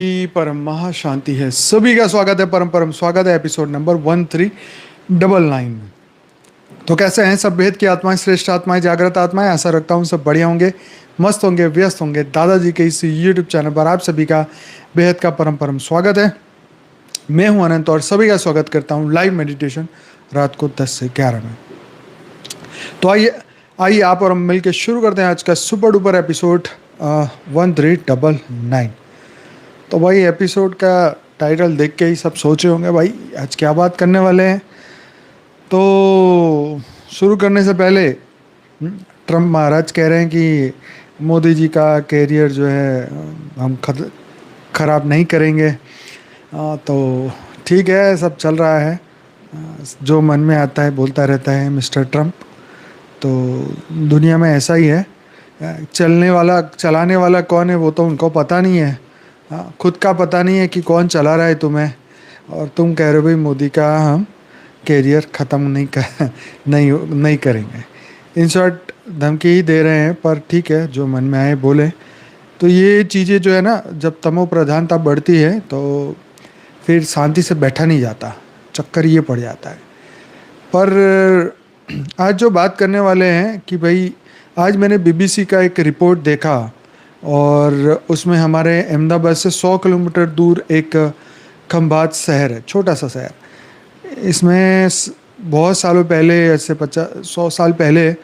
की परम महाशांति है। सभी का स्वागत है, परम परम स्वागत है एपिसोड नंबर 1399 में। तो कैसे हैं सब भेद की आत्माएं, श्रेष्ठ आत्माएं, जागृत आत्माएं। आशा रखता हूं सब बढ़िया होंगे, मस्त होंगे, व्यस्त होंगे। दादाजी के इस यूट्यूब चैनल पर आप सभी का बेहद का परम परम स्वागत है। मैं हूं अनंत और सभी का स्वागत करता हूं लाइव मेडिटेशन रात को 10 से 11 में। तो आइए आइए आप और हम मिलकर शुरू करते हैं आज का सुपर डुपर एपिसोड 1399। तो भाई एपिसोड का टाइटल देख के ही सब सोचे होंगे भाई आज क्या बात करने वाले हैं। तो शुरू करने से पहले ट्रम्प महाराज कह रहे हैं कि मोदी जी का कैरियर जो है हम ख़राब नहीं करेंगे। तो ठीक है, सब चल रहा है, जो मन में आता है बोलता रहता है मिस्टर ट्रम्प। तो दुनिया में ऐसा ही है, चलाने वाला कौन है वो तो उनको पता नहीं है। खुद का पता नहीं है कि कौन चला रहा है तुम्हें, और तुम कह रहे हो भाई मोदी का हम कैरियर ख़त्म नहीं करेंगे। इन शॉर्ट धमकी ही दे रहे हैं, पर ठीक है जो मन में आए बोले। तो ये चीज़ें जो है ना, जब तमो प्रधानता बढ़ती है तो फिर शांति से बैठा नहीं जाता, चक्कर ये पड़ जाता है। पर आज जो बात करने वाले हैं कि भाई आज मैंने बीबीसी का एक रिपोर्ट देखा, और उसमें हमारे अहमदाबाद से 100 किलोमीटर दूर एक खंभात शहर है, छोटा सा शहर। इसमें बहुत सालों पहले, ऐसे 100 साल पहले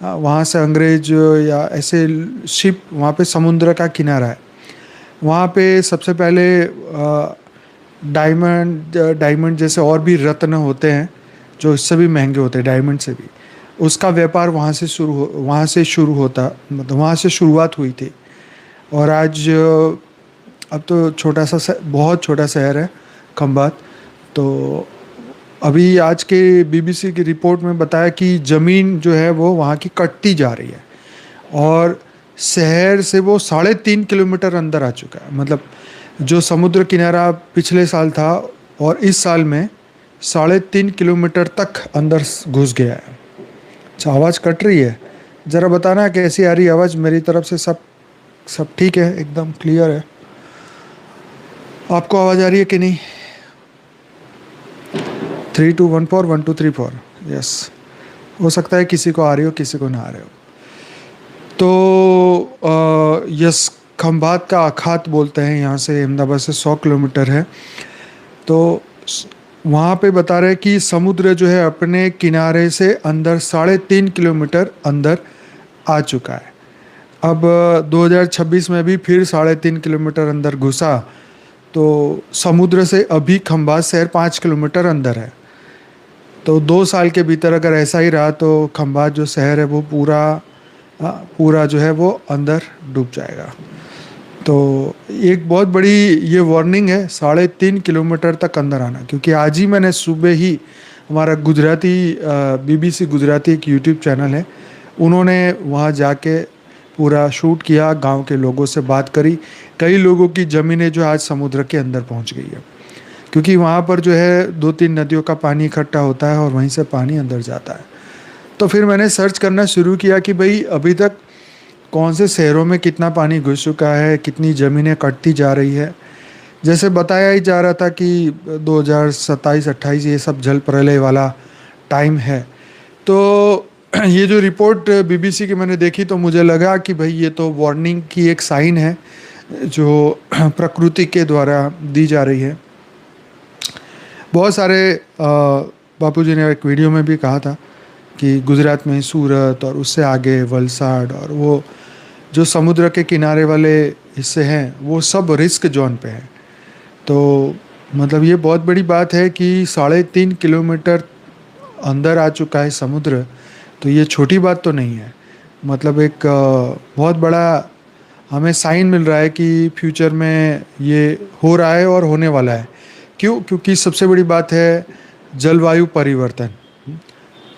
वहाँ से अंग्रेज या ऐसे शिप, वहाँ पे समुद्र का किनारा है, वहाँ पे सबसे पहले डायमंड जैसे और भी रत्न होते हैं जो इससे भी महंगे होते हैं, डायमंड से भी, उसका व्यापार वहाँ से शुरू होता, मतलब वहाँ से शुरुआत हुई थी। और आज अब तो बहुत छोटा शहर है खंभात। तो अभी आज के बीबीसी की रिपोर्ट में बताया कि ज़मीन जो है वो वहाँ की कटती जा रही है, और शहर से वो 3.5 किलोमीटर अंदर आ चुका है। मतलब जो समुद्र किनारा पिछले साल था और इस साल में 3.5 किलोमीटर तक अंदर घुस गया है। अच्छा, आवाज़ कट रही है, ज़रा बताना कैसी आ रही है आवाज़। मेरी तरफ से सब ठीक है, एकदम क्लियर है। आपको आवाज़ आ रही है कि नहीं? 3214 1234, यस। हो सकता है किसी को आ रही हो, किसी को ना आ रहे हो। तो यस, खंभात का अखात बोलते हैं, यहाँ से अहमदाबाद से 100 किलोमीटर है। तो वहाँ पे बता रहे कि समुद्र जो है अपने किनारे से अंदर 3.5 किलोमीटर अंदर आ चुका है। अब 2026 में भी फिर 3.5 किलोमीटर अंदर घुसा, तो समुद्र से अभी खंभात शहर 5 किलोमीटर अंदर है। तो 2 साल के भीतर अगर ऐसा ही रहा तो खंभात जो शहर है वो पूरा जो है वो अंदर डूब जाएगा। तो एक बहुत बड़ी ये वार्निंग है 3.5 किलोमीटर तक अंदर आना, क्योंकि आज ही मैंने सुबह ही हमारा बीबीसी गुजराती एक यूट्यूब चैनल है, उन्होंने वहाँ जाके पूरा शूट किया, गांव के लोगों से बात करी। कई लोगों की ज़मीनें जो आज समुद्र के अंदर पहुँच गई है, क्योंकि वहाँ पर जो है 2-3 नदियों का पानी इकट्ठा होता है और वहीं से पानी अंदर जाता है। तो फिर मैंने सर्च करना शुरू किया कि भाई अभी तक कौन से शहरों में कितना पानी घुस चुका है, कितनी ज़मीनें कटती जा रही है। जैसे बताया ही जा रहा था कि 2027-28 ये सब जल प्रलय वाला टाइम है। तो ये जो रिपोर्ट बीबीसी की मैंने देखी तो मुझे लगा कि भाई ये तो वार्निंग की एक साइन है जो प्रकृति के द्वारा दी जा रही है। बहुत सारे बापूजी ने एक वीडियो में भी कहा था कि गुजरात में सूरत और उससे आगे वलसाड और वो जो समुद्र के किनारे वाले हिस्से हैं वो सब रिस्क जोन पे हैं। तो मतलब ये बहुत बड़ी बात है कि 3.5 किलोमीटर अंदर आ चुका है समुद्र। तो ये छोटी बात तो नहीं है, मतलब एक बहुत बड़ा हमें साइन मिल रहा है कि फ्यूचर में ये हो रहा है और होने वाला है। क्योंकि सबसे बड़ी बात है जलवायु परिवर्तन।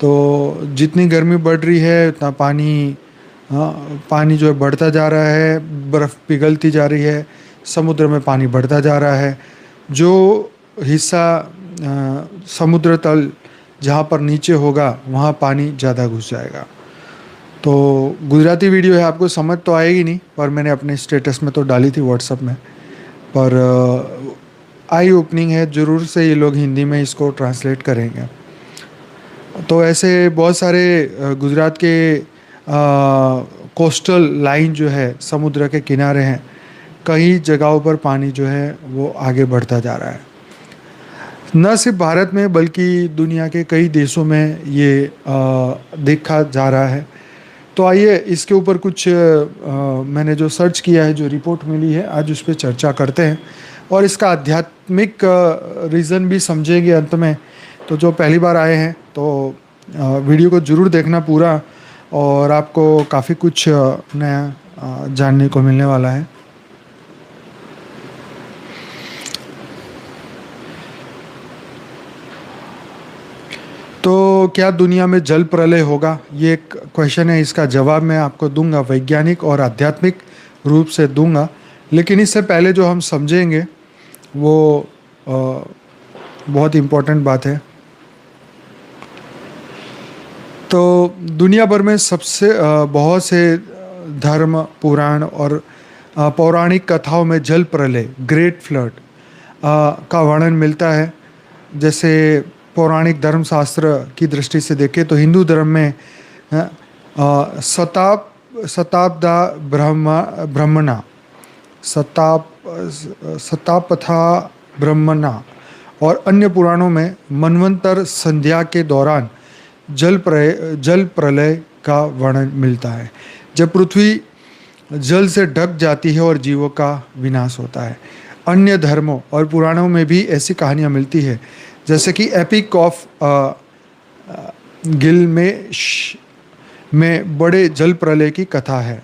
तो जितनी गर्मी बढ़ रही है उतना पानी जो है बढ़ता जा रहा है, बर्फ़ पिघलती जा रही है, समुद्र में पानी बढ़ता जा रहा है। जो हिस्सा समुद्र तल जहाँ पर नीचे होगा वहाँ पानी ज़्यादा घुस जाएगा। तो गुजराती वीडियो है, आपको समझ तो आएगी नहीं, पर मैंने अपने स्टेटस में तो डाली थी व्हाट्सएप में। पर आई ओपनिंग है, ज़रूर से ये लोग हिंदी में इसको ट्रांसलेट करेंगे। तो ऐसे बहुत सारे गुजरात के कोस्टल लाइन जो है, समुद्र के किनारे हैं, कई जगहों पर पानी जो है वो आगे बढ़ता जा रहा है। न सिर्फ भारत में बल्कि दुनिया के कई देशों में ये देखा जा रहा है। तो आइए इसके ऊपर कुछ मैंने जो सर्च किया है, जो रिपोर्ट मिली है, आज उस पर चर्चा करते हैं और इसका आध्यात्मिक रीज़न भी समझेंगे अंत में। तो जो पहली बार आए हैं तो वीडियो को ज़रूर देखना पूरा, और आपको काफ़ी कुछ नया जानने को मिलने वाला है। तो क्या दुनिया में जल प्रलय होगा, ये एक क्वेश्चन है। इसका जवाब मैं आपको दूंगा, वैज्ञानिक और आध्यात्मिक रूप से दूंगा। लेकिन इससे पहले जो हम समझेंगे वो बहुत इम्पोर्टेंट बात है। तो दुनिया भर में सबसे बहुत से धर्म, पुराण और पौराणिक कथाओं में जल प्रलय, ग्रेट फ्लड का वर्णन मिलता है। जैसे पौराणिक धर्मशास्त्र की दृष्टि से देखें तो हिंदू धर्म में शताब्दा ब्रह्मणा, शतापथा ब्रह्मणा और अन्य पुराणों में मनवंतर संध्या के दौरान जल प्रलय का वर्णन मिलता है, जब पृथ्वी जल से ढक जाती है और जीवों का विनाश होता है। अन्य धर्मों और पुराणों में भी ऐसी कहानियाँ मिलती है, जैसे कि एपिक ऑफ गिलमेश में बड़े जल प्रलय की कथा है।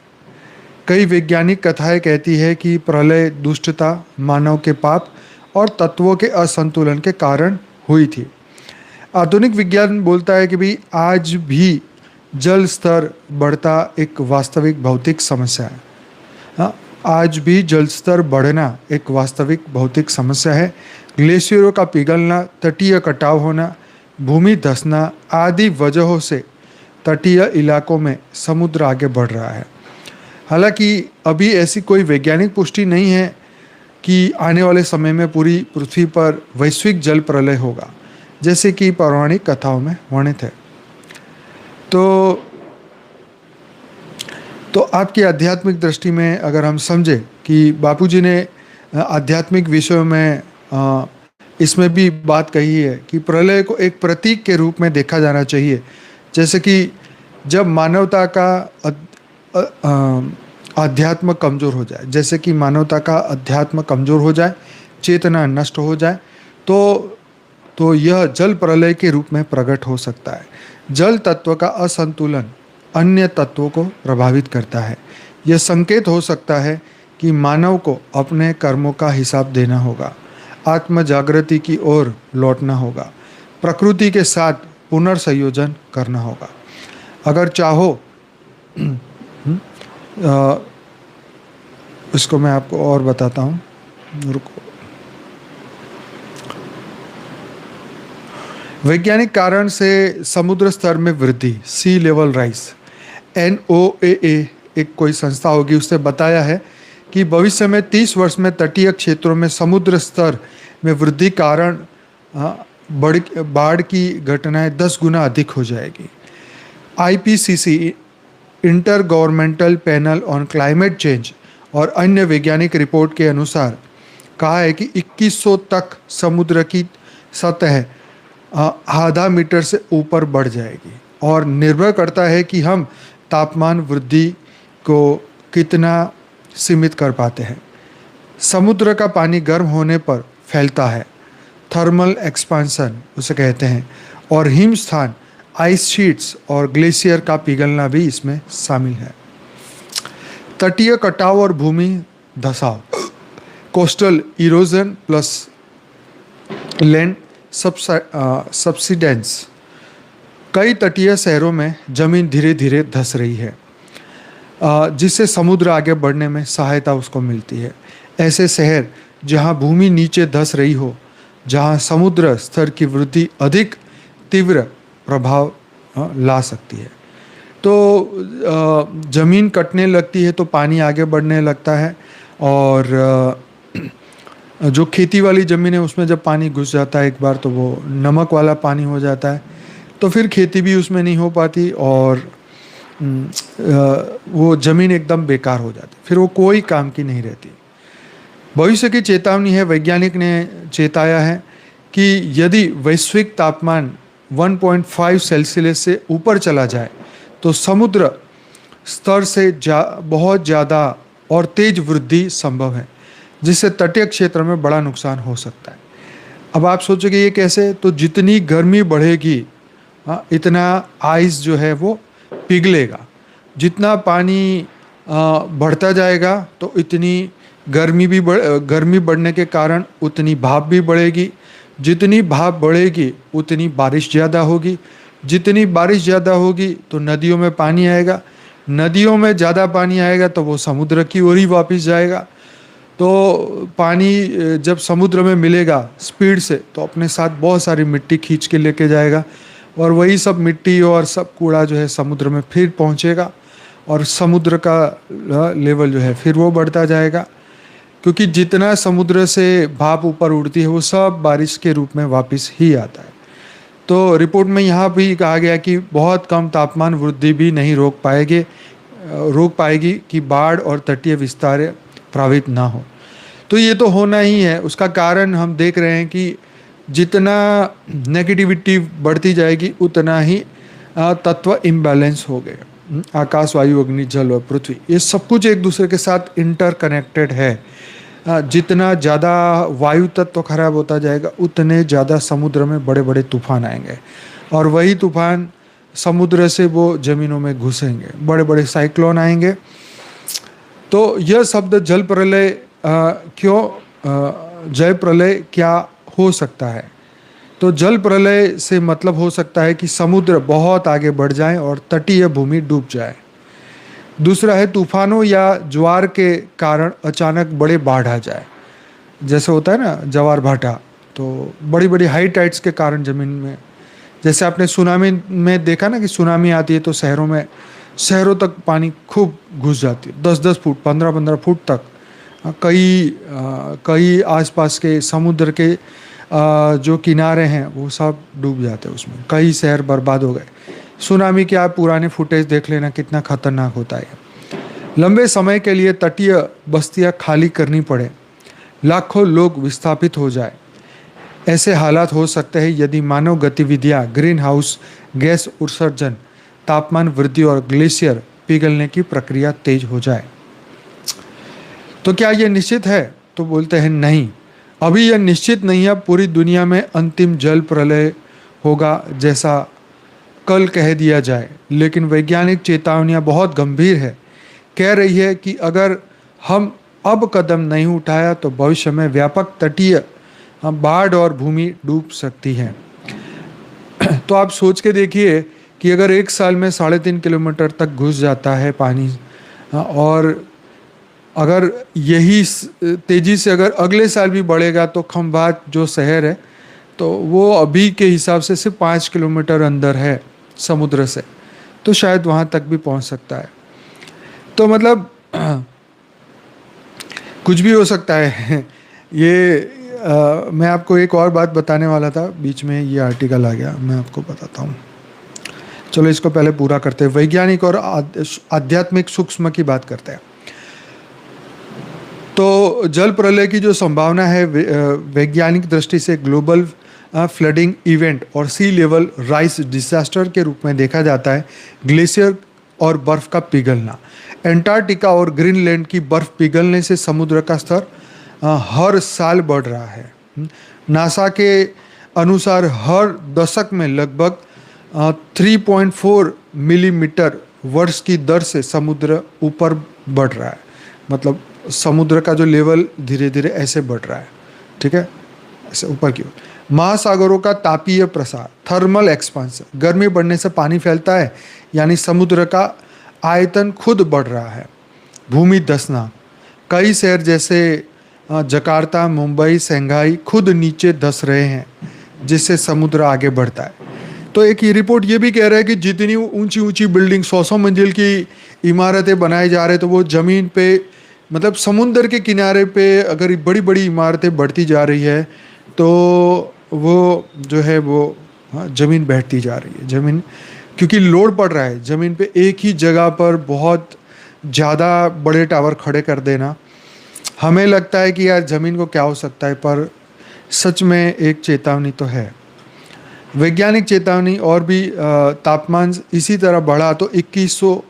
कई वैज्ञानिक कथाएं कहती है कि प्रलय दुष्टता, मानव के पाप और तत्वों के असंतुलन के कारण हुई थी। आधुनिक विज्ञान बोलता है कि भाई आज भी जल स्तर बढ़ता एक वास्तविक भौतिक समस्या है। हाँ, आज भी जल स्तर बढ़ना एक वास्तविक भौतिक समस्या है। ग्लेशियरों का पिघलना, तटीय कटाव होना, भूमि धंसना आदि वजहों से तटीय इलाकों में समुद्र आगे बढ़ रहा है। हालांकि अभी ऐसी कोई वैज्ञानिक पुष्टि नहीं है कि आने वाले समय में पूरी पृथ्वी पर वैश्विक जल प्रलय होगा, जैसे कि पौराणिक कथाओं में वर्णित है। तो आपकी आध्यात्मिक दृष्टि में अगर हम समझें कि बापूजी ने आध्यात्मिक विषयों में इसमें भी बात कही है कि प्रलय को एक प्रतीक के रूप में देखा जाना चाहिए। जैसे कि जब मानवता का अध्यात्म कमज़ोर हो जाए, जैसे कि मानवता का अध्यात्म कमज़ोर हो जाए, चेतना नष्ट हो जाए, तो यह जल प्रलय के रूप में प्रकट हो सकता है। जल तत्व का असंतुलन अन्य तत्वों को प्रभावित करता है। यह संकेत हो सकता है कि मानव को अपने कर्मों का हिसाब देना होगा, आत्म जागृति की ओर लौटना होगा, प्रकृति के साथ पुनर्संयोजन करना होगा। अगर चाहो इसको मैं आपको और बताता हूँ, रुको। वैज्ञानिक कारण से समुद्र स्तर में वृद्धि, सी लेवल राइज, NOAA एक कोई संस्था होगी, उसने बताया है कि भविष्य में 30 वर्ष में तटीय क्षेत्रों में समुद्र स्तर में वृद्धि कारण बाढ़ की घटनाएं 10 गुना अधिक हो जाएगी। IPCC inter governmental panel on climate change और अन्य वैज्ञानिक रिपोर्ट के अनुसार कहा है कि 2100 तक समुद्र की सतह आधा मीटर से ऊपर बढ़ जाएगी, और निर्भर करता है कि हम तापमान वृद्धि को कितना सीमित कर पाते हैं। समुद्र का पानी गर्म होने पर फैलता है, थर्मल एक्सपांसन उसे कहते हैं, और हिमस्थान, आइस शीट्स और ग्लेशियर का पिघलना भी इसमें शामिल है। तटीय कटाव और भूमि धसाव, coastal erosion plus land subsidence, कई तटीय शहरों में जमीन धीरे धीरे धंस रही है, जिससे समुद्र आगे बढ़ने में सहायता उसको मिलती है। ऐसे शहर जहां भूमि नीचे धंस रही हो, जहां समुद्र स्तर की वृद्धि अधिक तीव्र प्रभाव ला सकती है। तो जमीन कटने लगती है तो पानी आगे बढ़ने लगता है, और जो खेती वाली ज़मीन है उसमें जब पानी घुस जाता है एक बार, तो वो नमक वाला पानी हो जाता है, तो फिर खेती भी उसमें नहीं हो पाती और वो ज़मीन एकदम बेकार हो जाती, फिर वो कोई काम की नहीं रहती। भविष्य की चेतावनी है, वैज्ञानिक ने चेताया है कि यदि वैश्विक तापमान 1.5 सेल्सियस से ऊपर चला जाए तो समुद्र स्तर से बहुत ज़्यादा और तेज वृद्धि संभव है, जिससे तटीय क्षेत्र में बड़ा नुकसान हो सकता है। अब आप सोचोगे ये कैसे? तो जितनी गर्मी बढ़ेगी इतना आइस जो है वो पिघलेगा, जितना पानी बढ़ता जाएगा तो इतनी गर्मी बढ़ने के कारण उतनी भाप भी बढ़ेगी, जितनी भाप बढ़ेगी उतनी बारिश ज़्यादा होगी, जितनी बारिश ज़्यादा होगी तो नदियों में पानी आएगा, नदियों में ज़्यादा पानी आएगा तो वो समुद्र की ओर ही वापस जाएगा। तो पानी जब समुद्र में मिलेगा स्पीड से तो अपने साथ बहुत सारी मिट्टी खींच के लेके जाएगा, और वही सब मिट्टी और सब कूड़ा जो है समुद्र में फिर पहुंचेगा, और समुद्र का लेवल जो है फिर वो बढ़ता जाएगा, क्योंकि जितना समुद्र से भाप ऊपर उड़ती है वो सब बारिश के रूप में वापस ही आता है। तो रिपोर्ट में यहाँ भी कहा गया कि बहुत कम तापमान वृद्धि भी नहीं रोक पाएगी कि बाढ़ और तटीय विस्तार प्रभावित ना हो। तो ये तो होना ही है। उसका कारण हम देख रहे हैं कि जितना नेगेटिविटी बढ़ती जाएगी उतना ही तत्व इम्बैलेंस हो गए। आकाश, वायु, अग्नि, जल और पृथ्वी, ये सब कुछ एक दूसरे के साथ इंटरकनेक्टेड है। जितना ज़्यादा वायु तत्व खराब होता जाएगा उतने ज़्यादा समुद्र में बड़े बड़े तूफान आएंगे, और वही तूफान समुद्र से वो ज़मीनों में घुसेंगे, बड़े बड़े साइक्लोन आएंगे। तो यह शब्द जल प्रलय जय प्रलय क्या हो सकता है? तो जल प्रलय से मतलब हो सकता है कि समुद्र बहुत आगे बढ़ जाए और तटीय भूमि डूब जाए। दूसरा है तूफानों या ज्वार के कारण अचानक बड़े बाढ़ आ जाए, जैसे होता है ना ज्वार भाटा, तो बड़ी बड़ी हाई टाइड्स के कारण ज़मीन में, जैसे आपने सुनामी में देखा ना कि सुनामी आती है तो शहरों तक पानी खूब घुस जाती है, 10-10 फुट 15-15 फुट तक। कई आसपास के समुद्र के जो किनारे हैं वो सब डूब जाते हैं, उसमें कई शहर बर्बाद हो गए। सुनामी के आप पुराने फुटेज देख लेना, कितना खतरनाक होता है। लंबे समय के लिए तटीय बस्तियां खाली करनी पड़े, लाखों लोग विस्थापित हो जाए, ऐसे हालात हो सकते हैं यदि मानव गतिविधियां, ग्रीन हाउस गैस उत्सर्जन, तापमान वृद्धि और ग्लेशियर पिघलने की प्रक्रिया तेज हो जाए। तो क्या यह निश्चित है? तो बोलते हैं नहीं, अभी यह निश्चित नहीं है पूरी दुनिया में अंतिम जल प्रलय होगा जैसा कल कह दिया जाए, लेकिन वैज्ञानिक चेतावनियां बहुत गंभीर है। कह रही है कि अगर हम अब कदम नहीं उठाया तो भविष्य में व्यापक तटीय बाढ़ और भूमि डूब सकती है। तो आप सोच के देखिए कि अगर एक साल में 3.5 किलोमीटर तक घुस जाता है पानी, और अगर यही तेज़ी से अगर अगले साल भी बढ़ेगा तो खंभात जो शहर है तो वो अभी के हिसाब से सिर्फ 5 किलोमीटर अंदर है समुद्र से, तो शायद वहाँ तक भी पहुँच सकता है। तो मतलब कुछ भी हो सकता है। मैं आपको एक और बात बताने वाला था, बीच में ये आर्टिकल आ गया, मैं आपको बताता हूँ। चलो इसको पहले पूरा करते हैं। वैज्ञानिक और आध्यात्मिक सूक्ष्म की बात करते हैं। तो जल प्रलय की जो संभावना है वैज्ञानिक दृष्टि से ग्लोबल फ्लडिंग इवेंट और सी लेवल राइज डिजास्टर के रूप में देखा जाता है। ग्लेशियर और बर्फ़ का पिघलना, एंटार्क्टिका और ग्रीनलैंड की बर्फ़ पिघलने से समुद्र का स्तर हर साल बढ़ रहा है। नासा के अनुसार हर दशक में लगभग 3.4 मिलीमीटर वर्ष की दर से समुद्र ऊपर बढ़ रहा है। मतलब समुद्र का जो लेवल धीरे धीरे ऐसे बढ़ रहा है, ठीक है, ऐसे ऊपर की ओर। महासागरों का तापीय प्रसार, थर्मल एक्सपांशन, गर्मी बढ़ने से पानी फैलता है, यानी समुद्र का आयतन खुद बढ़ रहा है। भूमि धंसना, कई शहर जैसे जकार्ता, मुंबई, शंघाई खुद नीचे धंस रहे हैं, जिससे समुद्र आगे बढ़ता है। तो एक ये रिपोर्ट ये भी कह रहा है कि जितनी ऊंची ऊंची बिल्डिंग 100 मंजिल की इमारतें बनाई जा रहे, तो वो ज़मीन पे मतलब समुंदर के किनारे पे अगर बड़ी बड़ी इमारतें बढ़ती जा रही है तो वो जो है वो, हाँ, ज़मीन बैठती जा रही है। ज़मीन, क्योंकि लोड पड़ रहा है ज़मीन पे, एक ही जगह पर बहुत ज़्यादा बड़े टावर खड़े कर देना, हमें लगता है कि यार ज़मीन को क्या हो सकता है, पर सच में एक चेतावनी तो है, वैज्ञानिक चेतावनी। और भी तापमान इसी तरह बढ़ा तो 2100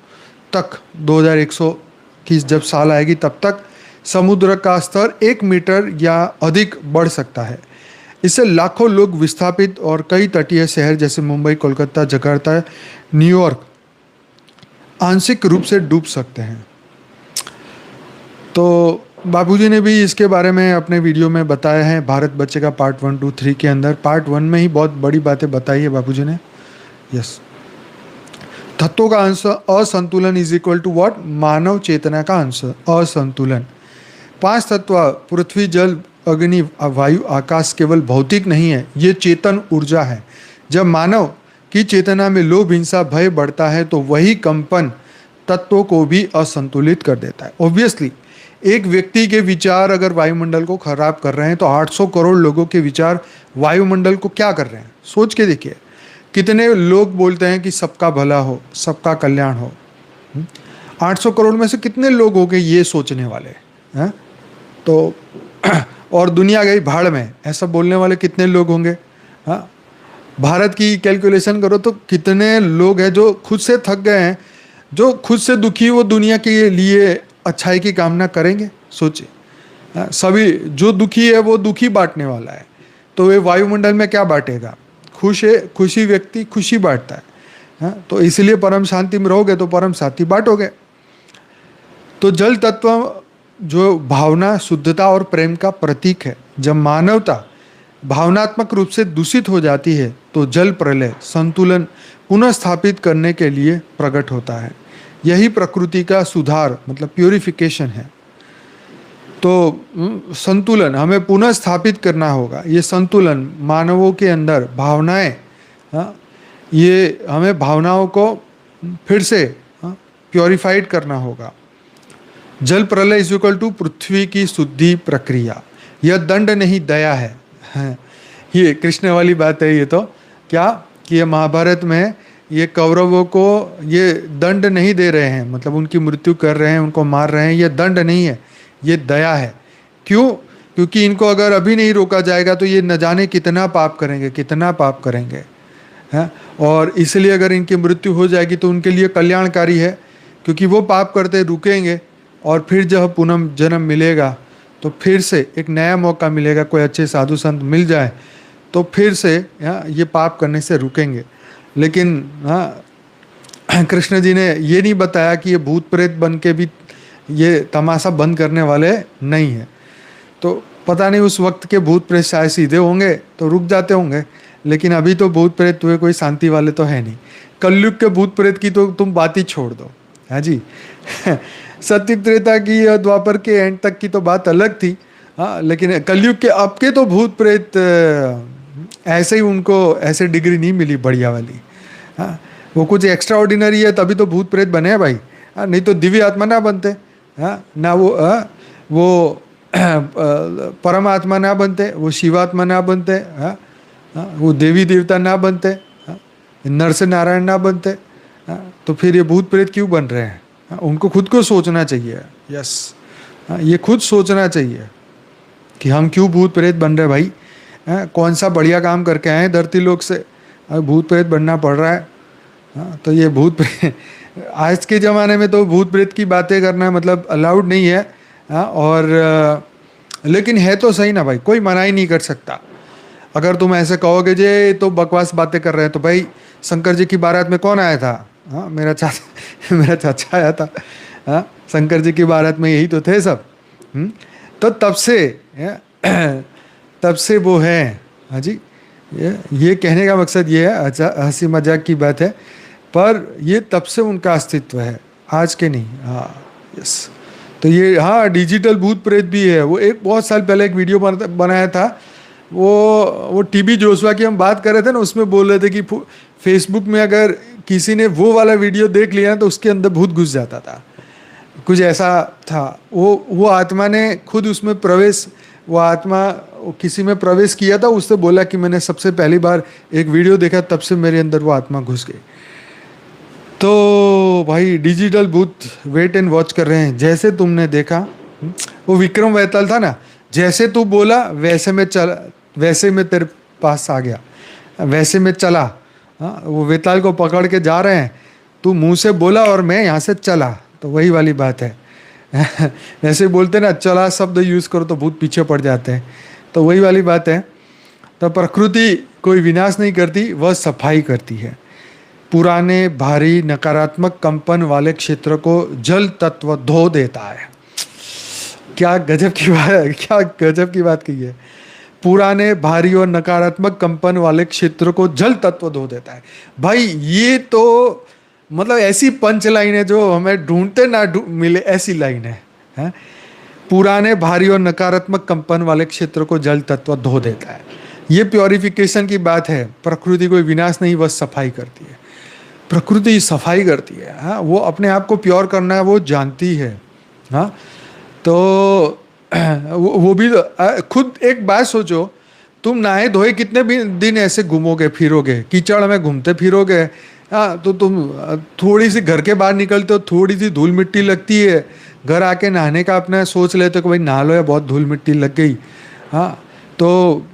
तक, 2100 की जब साल आएगी तब तक समुद्र का स्तर 1 मीटर या अधिक बढ़ सकता है। इससे लाखों लोग विस्थापित और कई तटीय शहर जैसे मुंबई, कोलकाता, जकार्ता, न्यूयॉर्क आंशिक रूप से डूब सकते हैं। तो बापूजी ने भी इसके बारे में अपने वीडियो में बताया है, भारत बच्चे का पार्ट 1, 2, 3 के अंदर। पार्ट 1 में ही बहुत बड़ी बातें बताई है बापूजी ने। यस, तत्वों का अंश असंतुलन इज इक्वल टू व्हाट, मानव चेतना का अंश असंतुलन। 5 तत्व पृथ्वी, जल, अग्नि, वायु, आकाश केवल भौतिक नहीं है, ये चेतन ऊर्जा है। जब मानव की चेतना में लोभ, हिंसा, भय बढ़ता है तो वही कंपन तत्वों को भी असंतुलित कर देता है। ऑब्वियसली एक व्यक्ति के विचार अगर वायुमंडल को खराब कर रहे हैं तो 800 करोड़ लोगों के विचार वायुमंडल को क्या कर रहे हैं, सोच के देखिए। कितने लोग बोलते हैं कि सबका भला हो, सबका कल्याण हो। 800 करोड़ में से कितने लोग होंगे ये सोचने वाले हैं? तो और दुनिया गई भाड़ में, ऐसा बोलने वाले कितने लोग होंगे? हाँ, भारत की कैलकुलेशन करो तो कितने लोग हैं जो खुद से थक गए हैं, जो खुद से दुखी, वो दुनिया के लिए अच्छाई की कामना करेंगे? सोचिए। हाँ, सभी जो दुखी है वो दुखी बांटने वाला है, तो वे वायुमंडल में क्या बांटेगा? खुश है, खुशी व्यक्ति खुशी बांटता है। हाँ, तो इसलिए परम शांति में रहोगे तो परम शांति बांटोगे। तो जल तत्व जो भावना, शुद्धता और प्रेम का प्रतीक है। जब मानवता भावनात्मक रूप से दूषित हो जाती है तो जल प्रलय संतुलन पुनः स्थापित करने के लिए प्रकट होता है। यही प्रकृति का सुधार मतलब प्यूरिफिकेशन है। तो संतुलन हमें पुनः स्थापित करना होगा। ये संतुलन मानवों के अंदर भावनाएं, हाँ, ये हमें भावनाओं को फिर से प्योरीफाइड करना होगा। जल प्रलय इज इक्वल टू पृथ्वी की शुद्धि प्रक्रिया। यह दंड नहीं दया है। ये कृष्ण वाली बात है। ये तो क्या कि ये महाभारत में ये कौरवों को ये दंड नहीं दे रहे हैं, मतलब उनकी मृत्यु कर रहे हैं, उनको मार रहे हैं, ये दंड नहीं है, ये दया है। क्यों? क्योंकि इनको अगर अभी नहीं रोका जाएगा तो ये न जाने कितना पाप करेंगे, कितना पाप करेंगे, हैं? और इसलिए अगर इनकी मृत्यु हो जाएगी तो उनके लिए कल्याणकारी है, क्योंकि वो पाप करते रुकेंगे और फिर जब पुनः जन्म मिलेगा तो फिर से एक नया मौका मिलेगा, कोई अच्छे साधु संत मिल जाए तो फिर से ये पाप करने से रुकेंगे। लेकिन कृष्ण जी ने ये नहीं बताया कि ये भूत प्रेत बन के भी ये तमाशा बंद करने वाले नहीं है। तो पता नहीं उस वक्त के भूत प्रेत शायद सीधे होंगे तो रुक जाते होंगे, लेकिन अभी तो भूत प्रेत हुए कोई शांति वाले तो है नहीं। कलयुग के भूत प्रेत की तो तुम बात ही छोड़ दो, है जी। सत्य त्रेता की और द्वापर के एंड तक की तो बात अलग थी, हाँ, लेकिन कलयुग के अब के तो भूत प्रेत ऐसे ही, उनको ऐसे डिग्री नहीं मिली बढ़िया वाली। हाँ, वो कुछ एक्स्ट्रा ऑर्डिनरी है तभी तो भूत प्रेत बने हैं भाई। हाँ, नहीं तो दिव्य आत्मा ना बनते। हाँ, ना वो परमात्मा ना बनते, वो शिवात्मा ना बनते, हाँ, वो देवी देवता ना बनते, हाँ, नरसिंह नारायण ना बनते। हाँ, तो फिर ये भूत प्रेत क्यों बन रहे हैं? हाँ, उनको खुद को सोचना चाहिए। यस, हाँ, ये खुद सोचना चाहिए कि हम क्यों भूत प्रेत बन रहे भाई। हाँ, कौन सा बढ़िया काम करके आए धरती लोक से, भूत प्रेत बनना पड़ रहा है। हाँ, तो ये भूत प्रेत आज के ज़माने में तो भूत प्रेत की बातें करना मतलब अलाउड नहीं है। हाँ, और लेकिन है तो सही ना भाई, कोई मना ही नहीं कर सकता। अगर तुम ऐसे कहोगे जे तो बकवास बातें कर रहे हैं, तो भाई शंकर जी की बारात में कौन आया था? हाँ, मेरा चाचा आया था। हाँ, शंकर जी की बारात में यही तो थे सब। तो तब से वो है। हाँ जी, ये कहने का मकसद ये है, अच्छा हंसी मजाक की बात है, पर ये तब से उनका अस्तित्व है, आज के नहीं। हाँ, यस। तो ये, हाँ, डिजिटल भूत प्रेत भी है। वो एक बहुत साल पहले एक वीडियो बनाया था, वो टीबी जोशवा की हम बात कर रहे थे ना, उसमें बोल रहे थे कि फेसबुक में अगर किसी ने वो वाला वीडियो देख लिया तो उसके अंदर भूत घुस जाता था। कुछ ऐसा था। वो आत्मा ने खुद उसमें प्रवेश, वो आत्मा किसी में प्रवेश किया था, उससे बोला कि मैंने सबसे पहली बार एक वीडियो देखा, तब से मेरे अंदर वो आत्मा घुस गई। तो भाई डिजिटल भूत वेट एंड वॉच कर रहे हैं। जैसे तुमने देखा, वो विक्रम वेताल था ना, जैसे तू बोला वैसे मैं चला, वैसे मैं तेरे पास आ गया, वैसे मैं चला। हाँ, वो वेताल को पकड़ के जा रहे हैं, तू मुंह से बोला और मैं यहाँ से चला, तो वही वाली बात है। वैसे बोलते ना, चला शब्द यूज करो तो भूत पीछे पड़ जाते हैं, तो वही वाली बात है। तो प्रकृति कोई विनाश नहीं करती, वह सफाई करती है। पुराने भारी नकारात्मक कंपन वाले क्षेत्र को जल तत्व धो देता है। क्या गजब की बात, क्या गजब की बात कही है। पुराने भारी और नकारात्मक कंपन वाले क्षेत्र को जल तत्व धो देता है। भाई ये तो मतलब ऐसी पंच लाइन है जो हमें ढूंढते ना मिले, ऐसी लाइन है? पुराने भारी और नकारात्मक कंपन वाले क्षेत्र को जल तत्व धो देता है। ये प्योरिफिकेशन की बात है। प्रकृति कोई विनाश नहीं, वह सफाई करती है। प्रकृति सफाई करती है। हाँ, वो अपने आप को प्योर करना है, वो जानती है। हाँ, तो वो भी खुद एक बात सोचो, तुम नहाए धोए कितने भी दिन ऐसे घूमोगे फिरोगे, कीचड़ में घूमते फिरोगे। हाँ, तो तुम थोड़ी सी घर के बाहर निकलते हो, थोड़ी सी धूल मिट्टी लगती है, घर आके नहाने का अपना सोच लेते हो कि भाई नहा लो या बहुत धूल मिट्टी लग गई। हाँ, तो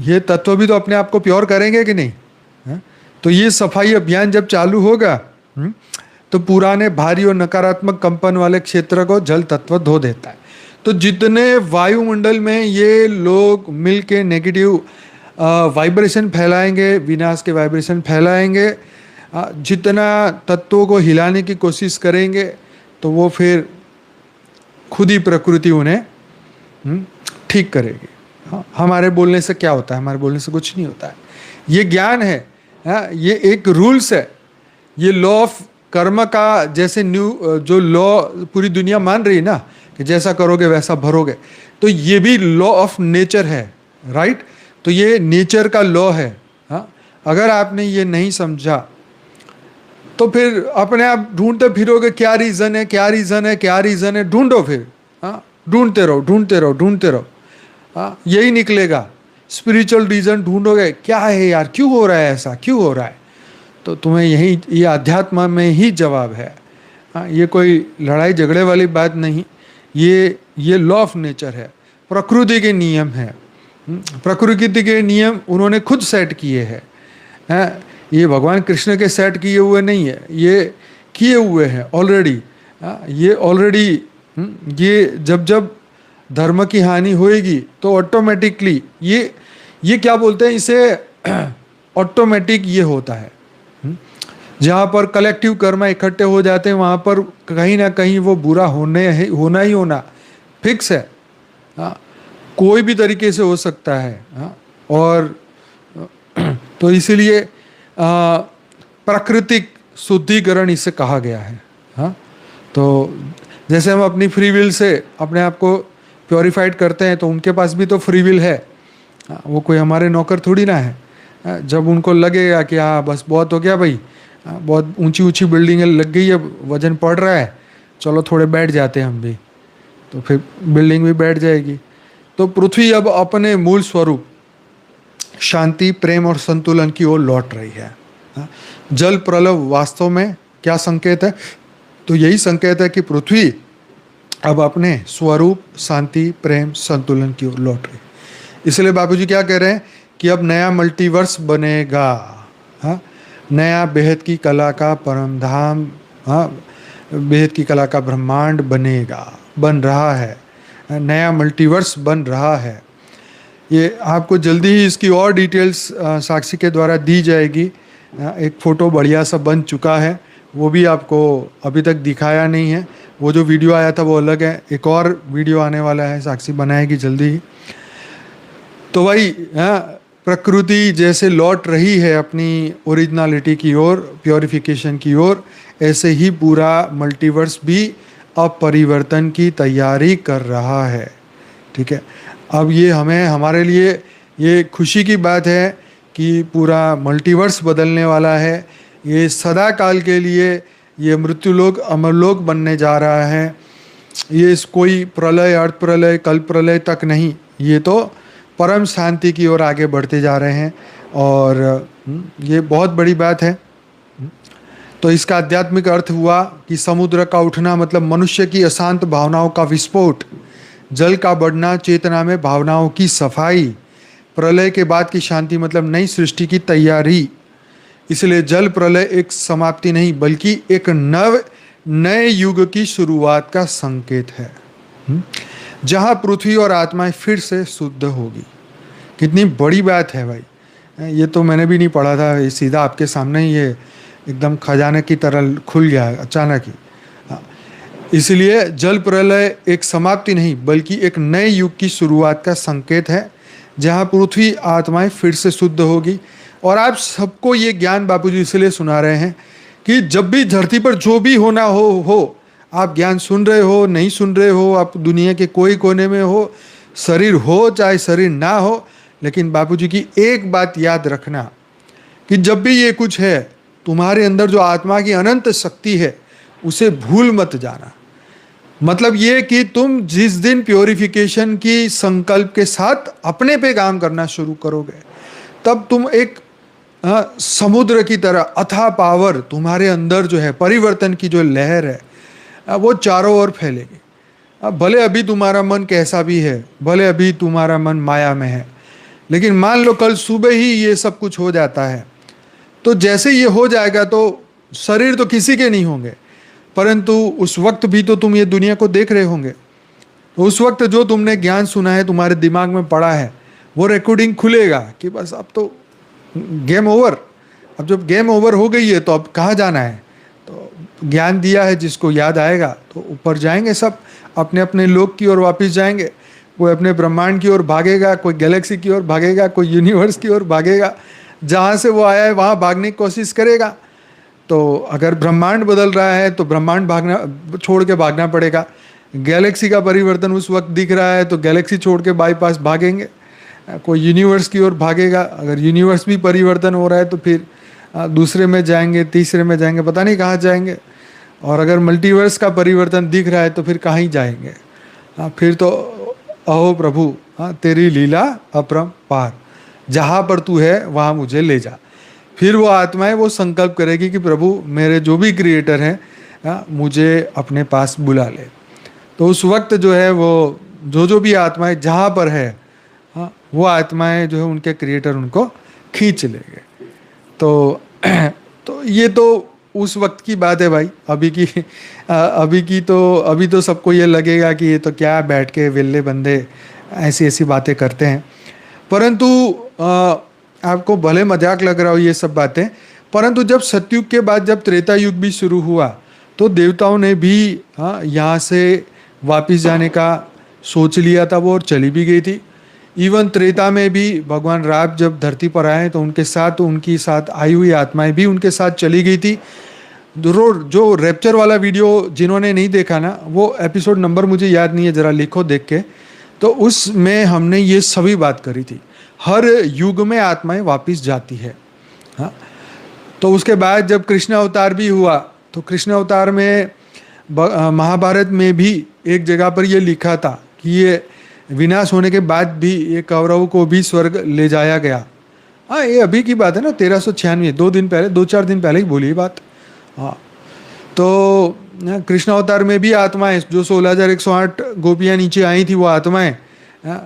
ये तत्व भी तो अपने आप को प्योर करेंगे कि नहीं? हाँ? तो ये सफाई अभियान जब चालू होगा, तो पुराने भारी और नकारात्मक कंपन वाले क्षेत्र को जल तत्व धो देता है। तो जितने वायुमंडल में ये लोग मिलके नेगेटिव वाइब्रेशन फैलाएंगे, विनाश के वाइब्रेशन फैलाएंगे, जितना तत्वों को हिलाने की कोशिश करेंगे, तो वो फिर खुद ही प्रकृति उन्हें ठीक करेगी। हाँ, हमारे बोलने से क्या होता है? हमारे बोलने से कुछ नहीं होता है। ये ज्ञान है। हाँ, ये एक रूल्स है। ये लॉ ऑफ कर्म का, जैसे न्यू जो लॉ पूरी दुनिया मान रही है ना, कि जैसा करोगे वैसा भरोगे, तो ये भी लॉ ऑफ नेचर है, राइट? तो ये नेचर का लॉ है। हाँ, अगर आपने ये नहीं समझा तो फिर अपने आप ढूंढते फिरोगे, क्या रीज़न है, क्या रीज़न है, क्या रीज़न है, ढूंढो फिर। हाँ, ढूंढते रहो, ढूंढते रहो, ढूंढते रहो। हाँ, यही निकलेगा। स्पिरिचुअल रीज़न ढूंढोगे, क्या है यार, क्यों हो रहा है ऐसा, क्यों हो रहा है, तो तुम्हें यही, ये अध्यात्म में ही जवाब है। हाँ, ये कोई लड़ाई झगड़े वाली बात नहीं, ये लॉ ऑफ नेचर है, प्रकृति के नियम है। प्रकृति के नियम उन्होंने खुद सेट किए हैं। ये भगवान कृष्ण के सेट किए हुए नहीं है, ये किए हुए हैं ऑलरेडी। ये ऑलरेडी, ये जब जब धर्म की हानि होएगी तो ऑटोमेटिकली ये क्या बोलते हैं इसे, ऑटोमेटिक ये होता है। जहाँ पर कलेक्टिव कर्म इकट्ठे हो जाते हैं, वहाँ पर कहीं ना कहीं वो बुरा होना ही होना फिक्स है। हाँ, कोई भी तरीके से हो सकता है। हाँ, और तो इसीलिए प्राकृतिक शुद्धिकरण इसे कहा गया है। हाँ, तो जैसे हम अपनी फ्री विल से अपने आप को प्योरीफाइड करते हैं, तो उनके पास भी तो फ्री विल है। वो कोई हमारे नौकर थोड़ी ना है। जब उनको लगेगा कि हाँ बस बहुत हो गया भाई, बहुत ऊंची ऊंची बिल्डिंगें लग गई है, वजन पड़ रहा है, चलो थोड़े बैठ जाते हैं हम भी, तो फिर बिल्डिंग भी बैठ जाएगी। तो पृथ्वी अब अपने मूल स्वरूप शांति, प्रेम और संतुलन की ओर लौट रही है। जल प्रलय वास्तव में क्या संकेत है? तो यही संकेत है कि पृथ्वी अब अपने स्वरूप शांति, प्रेम, संतुलन की ओर लौट रही है। इसलिए बापूजी क्या कह रहे हैं कि अब नया मल्टीवर्स बनेगा। हाँ, नया बेहद की कला का परम धाम, हाँ, बेहद की कला का ब्रह्मांड बनेगा, बन रहा है। नया मल्टीवर्स बन रहा है। ये आपको जल्दी ही इसकी और डिटेल्स साक्षी के द्वारा दी जाएगी। एक फ़ोटो बढ़िया सा बन चुका है, वो भी आपको अभी तक दिखाया नहीं है। वो जो वीडियो आया था वो अलग है, एक और वीडियो आने वाला है, साक्षी बनाएगी जल्दी ही। तो वही प्रकृति जैसे लौट रही है अपनी ओरिजिनलिटी की ओर, प्योरिफिकेशन की ओर, ऐसे ही पूरा मल्टीवर्स भी अब परिवर्तन की तैयारी कर रहा है। ठीक है, अब ये हमारे लिए ये खुशी की बात है कि पूरा मल्टीवर्स बदलने वाला है। ये सदा काल के लिए ये मृत्युलोक अमरलोक बनने जा रहा है। ये कोई प्रलय, अर्थ प्रलय, कल्प प्रलय तक नहीं, ये तो परम शांति की ओर आगे बढ़ते जा रहे हैं। और ये बहुत बड़ी बात है। तो इसका आध्यात्मिक अर्थ हुआ कि समुद्र का उठना मतलब मनुष्य की अशांत भावनाओं का विस्फोट, जल का बढ़ना चेतना में भावनाओं की सफाई, प्रलय के बाद की शांति मतलब नई सृष्टि की तैयारी। इसलिए जल प्रलय एक समाप्ति नहीं बल्कि एक नए युग की शुरुआत का संकेत है, जहां पृथ्वी और आत्माएं फिर से शुद्ध होगी। कितनी बड़ी बात है भाई, ये तो मैंने भी नहीं पढ़ा था, ये सीधा आपके सामने ही ये एकदम खजाने की तरह खुल गया अचानक ही। इसलिए जल प्रलय एक समाप्ति नहीं बल्कि एक नए युग की शुरुआत का संकेत है, जहां पृथ्वी आत्माएं फिर से शुद्ध होगी। और आप सबको ये ज्ञान बापूजी इसलिए सुना रहे हैं कि जब भी धरती पर जो भी होना हो, आप ज्ञान सुन रहे हो, नहीं सुन रहे हो, आप दुनिया के कोई कोने में हो, शरीर हो चाहे शरीर ना हो, लेकिन बापूजी की एक बात याद रखना कि जब भी ये कुछ है, तुम्हारे अंदर जो आत्मा की अनंत शक्ति है उसे भूल मत जाना। मतलब ये कि तुम जिस दिन प्योरिफिकेशन की संकल्प के साथ अपने पे काम करना शुरू करोगे, तब तुम एक समुद्र की तरह अथाह पावर तुम्हारे अंदर जो है, परिवर्तन की जो लहर है, वो चारों ओर फैलेगी। भले अभी तुम्हारा मन कैसा भी है, भले अभी तुम्हारा मन माया में है, लेकिन मान लो कल सुबह ही ये सब कुछ हो जाता है, तो जैसे ये हो जाएगा तो शरीर तो किसी के नहीं होंगे, परंतु उस वक्त भी तो तुम ये दुनिया को देख रहे होंगे। तो उस वक्त जो तुमने ज्ञान सुना है, तुम्हारे दिमाग में पड़ा है, वो रिकॉर्डिंग खुलेगा कि बस अब तो गेम ओवर। अब जब गेम ओवर हो गई है तो अब कहाँ जाना है? तो ज्ञान दिया है, जिसको याद आएगा तो ऊपर जाएंगे, सब अपने अपने लोक की ओर वापस जाएंगे। कोई अपने ब्रह्मांड की ओर भागेगा, कोई गैलेक्सी की ओर भागेगा, कोई यूनिवर्स की ओर भागेगा, जहाँ से वो आया है वहाँ भागने की कोशिश करेगा। तो अगर ब्रह्मांड बदल रहा है तो ब्रह्मांड भागना छोड़ के भागना पड़ेगा। गैलेक्सी का परिवर्तन उस वक्त दिख रहा है तो गैलेक्सी छोड़ के बाईपास भागेंगे। कोई यूनिवर्स की ओर भागेगा, अगर यूनिवर्स भी परिवर्तन हो रहा है तो फिर दूसरे में जाएंगे, तीसरे में जाएंगे, पता नहीं कहाँ जाएंगे। और अगर मल्टीवर्स का परिवर्तन दिख रहा है तो फिर कहाँ ही जाएंगे। फिर तो अहो प्रभु, तेरी लीला अपरंपार, जहाँ पर तू है वहाँ मुझे ले जा। फिर वो आत्माएं वो संकल्प करेगी कि प्रभु मेरे जो भी क्रिएटर हैं मुझे अपने पास बुला ले। तो उस वक्त जो है वो जो भी आत्माएं जहाँ पर है, वो आत्माएं जो है उनके क्रिएटर उनको खींच लेंगे। तो ये तो उस वक्त की बात है भाई। अभी तो सबको ये लगेगा कि ये तो क्या बैठ के वेल्ले बंदे ऐसी ऐसी बातें करते हैं। परंतु आपको भले मजाक लग रहा हो ये सब बातें, परंतु जब सतयुग के बाद जब त्रेता युग भी शुरू हुआ तो देवताओं ने भी यहाँ से वापस जाने का सोच लिया था वो, और चली भी गई थी। इवन त्रेता में भी भगवान राम जब धरती पर आए तो उनकी साथ आई हुई आत्माएं भी उनके साथ चली गई थी। जो रैप्चर वाला वीडियो जिन्होंने नहीं देखा ना, वो एपिसोड नंबर मुझे याद नहीं है, ज़रा लिखो देख के। तो उसमें हमने ये सभी बात करी थी। हर युग में आत्माएं वापस जाती है। हाँ, तो उसके बाद जब कृष्ण अवतार भी हुआ तो कृष्ण अवतार में महाभारत में भी एक जगह पर ये लिखा था कि ये विनाश होने के बाद भी ये कौरवों को भी स्वर्ग ले जाया गया। हाँ, ये अभी की बात है ना, 1396, 2-4 दिन पहले ही बोली बात। हाँ, तो कृष्ण अवतार में भी आत्माएं जो 16,108 गोपियाँ नीचे आई थी, वो आत्माएं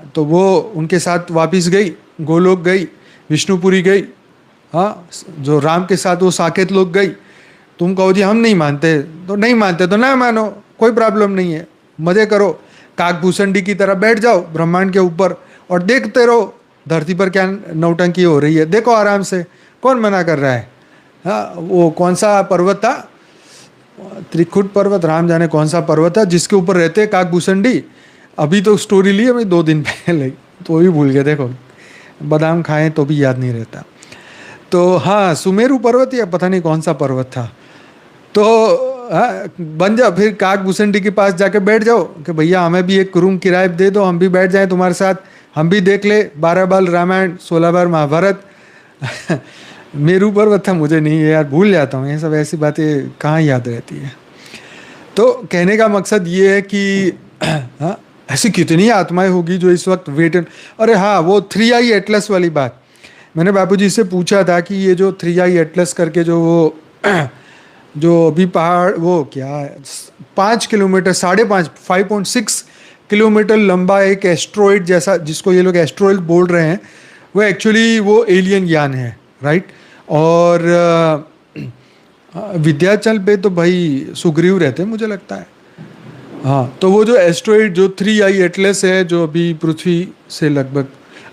तो वो उनके साथ वापस गई, गोलोक गई, विष्णुपुरी गई। हाँ, जो राम के साथ वो साकेत लोग गई। तुम कहो जी हम नहीं मानते, तो नहीं मानते तो ना मानो, कोई प्रॉब्लम नहीं है, मज़े करो, काकभूषणी की तरह बैठ जाओ ब्रह्मांड के ऊपर और देखते रहो धरती पर क्या नौटंकी हो रही है, देखो आराम से, कौन मना कर रहा है। हाँ, वो कौन सा पर्वत था, त्रिकुट पर्वत, राम जाने कौन सा पर्वत था जिसके ऊपर रहते काकभूषणी। अभी तो स्टोरी ली है 2 दिन पहले, तो भी भूल गए, देखो बादाम खाएं तो भी याद नहीं रहता। तो हाँ, सुमेरु पर्वत या पता नहीं कौन सा पर्वत था। तो बन जाओ, फिर काकभूषणी के पास जाके बैठ जाओ कि भैया हमें भी एक रूम किराए दे दो, हम भी बैठ जाएं तुम्हारे साथ, हम भी देख ले 12 बार रामायण, 16 बार महाभारत। मेरू पर्वत था, मुझे नहीं है यार, भूल जाता हूँ ये सब, ऐसी बातें कहाँ याद रहती है। तो कहने का मकसद ये है कि हाँ, ऐसी कितनी आत्माएं होगी जो इस वक्त वेट। अरे हाँ, वो 3 आई एटलस वाली बात, मैंने बापूजी से पूछा था कि ये जो 3 आई एटलस करके जो वो जो अभी पहाड़, वो क्या है, 5 किलोमीटर, 5.6 किलोमीटर लंबा एक एस्ट्रॉइड जैसा, जिसको ये लोग एस्ट्रॉइड बोल रहे हैं, वो एक्चुअली वो एलियन यान है, राइट। और विद्याचल पे तो भाई सुग्रीव रहते हैं मुझे लगता है। हाँ, तो वो जो एस्ट्रॉइड जो 3 आई एटलस है, जो अभी पृथ्वी से लगभग,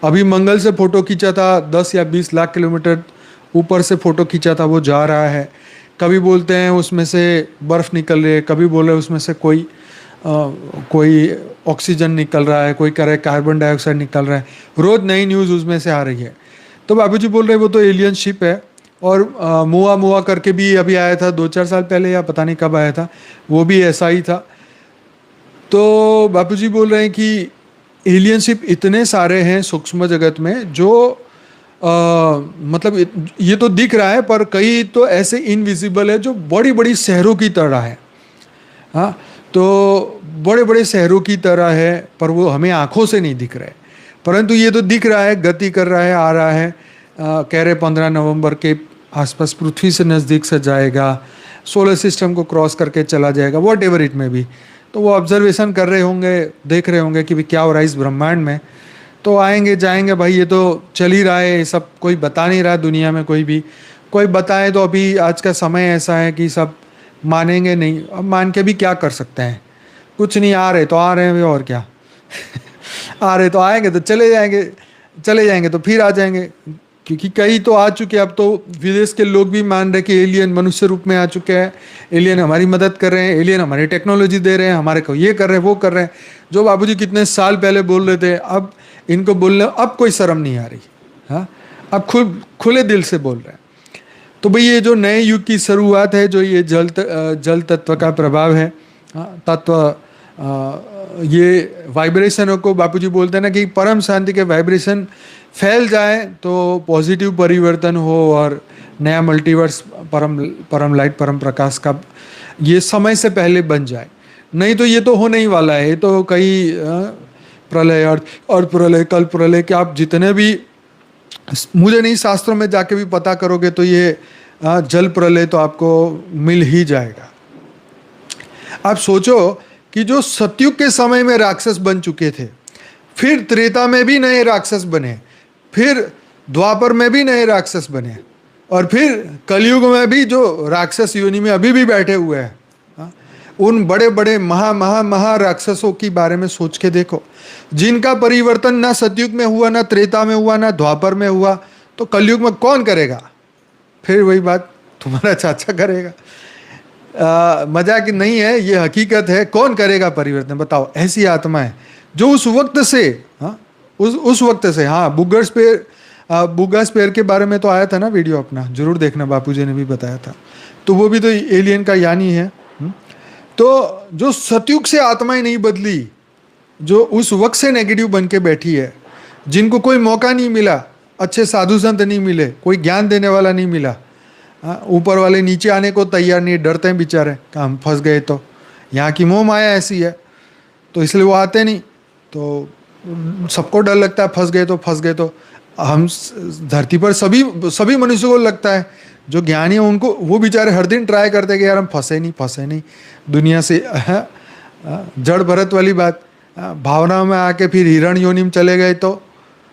अभी मंगल से फोटो खींचा था, 10 या 20 लाख किलोमीटर ऊपर से फोटो खींचा था, वो जा रहा है। कभी बोलते हैं उसमें से बर्फ़ निकल रही है, कभी बोल रहे हैं उसमें से कोई ऑक्सीजन निकल रहा है, कोई कह रहा है कार्बन डाइऑक्साइड निकल रहा है, रोज़ नई न्यूज़ उसमें से आ रही है। तो बाबूजी बोल रहे हैं वो तो एलियन शिप है। और मुआ मुआ करके भी अभी आया था 2-4 साल पहले, या पता नहीं कब आया था, वो भी ऐसा ही था। तो बापूजी बोल रहे हैं कि एलियनशिप इतने सारे हैं सूक्ष्म जगत में, जो मतलब ये तो दिख रहा है, पर कई तो ऐसे इनविजिबल है जो बड़ी बड़ी शहरों की तरह है। हाँ, तो बड़े बड़े शहरों की तरह है, पर वो हमें आंखों से नहीं दिख रहे, परंतु ये तो दिख रहा है, गति कर रहा है, आ रहा है। कह रहे 15 नवंबर के आसपास पृथ्वी से नज़दीक से जाएगा, सोलर सिस्टम को क्रॉस करके चला जाएगा, वॉट एवर इट में भी। तो वो ऑब्जर्वेशन कर रहे होंगे, देख रहे होंगे कि भी क्या हो रहा है इस ब्रह्मांड में। तो आएंगे जाएंगे भाई, ये तो चल ही रहा है, ये सब कोई बता नहीं रहा दुनिया में, कोई भी कोई बताए तो अभी आज का समय ऐसा है कि सब मानेंगे नहीं। अब मान के भी क्या कर सकते हैं, कुछ नहीं, आ रहे तो आ रहे हैं, और क्या आ रहे तो आएंगे, तो चले जाएंगे, चले जाएंगे तो फिर आ जाएंगे, क्योंकि कई तो आ चुके हैं। अब तो विदेश के लोग भी मान रहे कि एलियन मनुष्य रूप में आ चुके हैं, एलियन हमारी मदद कर रहे हैं, एलियन हमारी टेक्नोलॉजी दे रहे हैं, हमारे को ये कर रहे हैं, वो कर रहे हैं। जो बाबूजी कितने साल पहले बोल रहे थे, अब इनको बोलने अब कोई शर्म नहीं आ रही। हाँ, अब खुले दिल से बोल रहे हैं। तो भाई ये जो नए युग की शुरुआत है, जो ये जल तत्व का प्रभाव है, ये वाइब्रेशनों को बापूजी बोलते हैं ना कि परम शांति के वाइब्रेशन फैल जाए तो पॉजिटिव परिवर्तन हो, और नया मल्टीवर्स, परम लाइट, परम प्रकाश का ये समय से पहले बन जाए। नहीं तो ये तो होने ही वाला है, ये तो कई प्रलय और प्रलय, कल प्रलय के आप जितने भी, मुझे नहीं, शास्त्रों में जाके भी पता करोगे तो ये जल प्रलय तो आपको मिल ही जाएगा। आप सोचो कि जो सतयुग के समय में राक्षस बन चुके थे, फिर त्रेता में भी नए राक्षस बने, फिर द्वापर में भी नए राक्षस बने, और फिर कलयुग में भी जो राक्षस योनि में अभी भी बैठे हुए हैं, उन बड़े बड़े महा राक्षसों के बारे में सोच के देखो, जिनका परिवर्तन ना सतयुग में हुआ, ना त्रेता में हुआ, ना द्वापर में हुआ, तो कलयुग में कौन करेगा? फिर वही बात, तुम्हारा चाचा करेगा। मजाक नहीं है, ये हकीकत है। कौन करेगा परिवर्तन, बताओ? ऐसी आत्मा है जो उस वक्त से, हाँ, उस वक्त से, हाँ, बुग्गा स्पेयर के बारे में तो आया था ना वीडियो अपना, जरूर देखना, बापूजी ने भी बताया था। तो वो भी तो एलियन का यानी है। तो जो सतयुग से आत्माएं नहीं बदली, जो उस वक्त से नेगेटिव बन के बैठी है, जिनको कोई मौका नहीं मिला, अच्छे साधु संत नहीं मिले, कोई ज्ञान देने वाला नहीं मिला, ऊपर वाले नीचे आने को तैयार नहीं, डरते हैं बेचारे, हम फंस गए तो। यहाँ की मोह माया ऐसी है, तो इसलिए वो आते नहीं। तो सबको डर लगता है, फंस गए तो हम धरती पर सभी मनुष्यों को लगता है, जो ज्ञानी है उनको, वो बेचारे हर दिन ट्राई करते हैं कि यार हम फंसे नहीं दुनिया से। जड़ भरत वाली बात, भावना में आके फिर हिरण योनि में चले गए तो,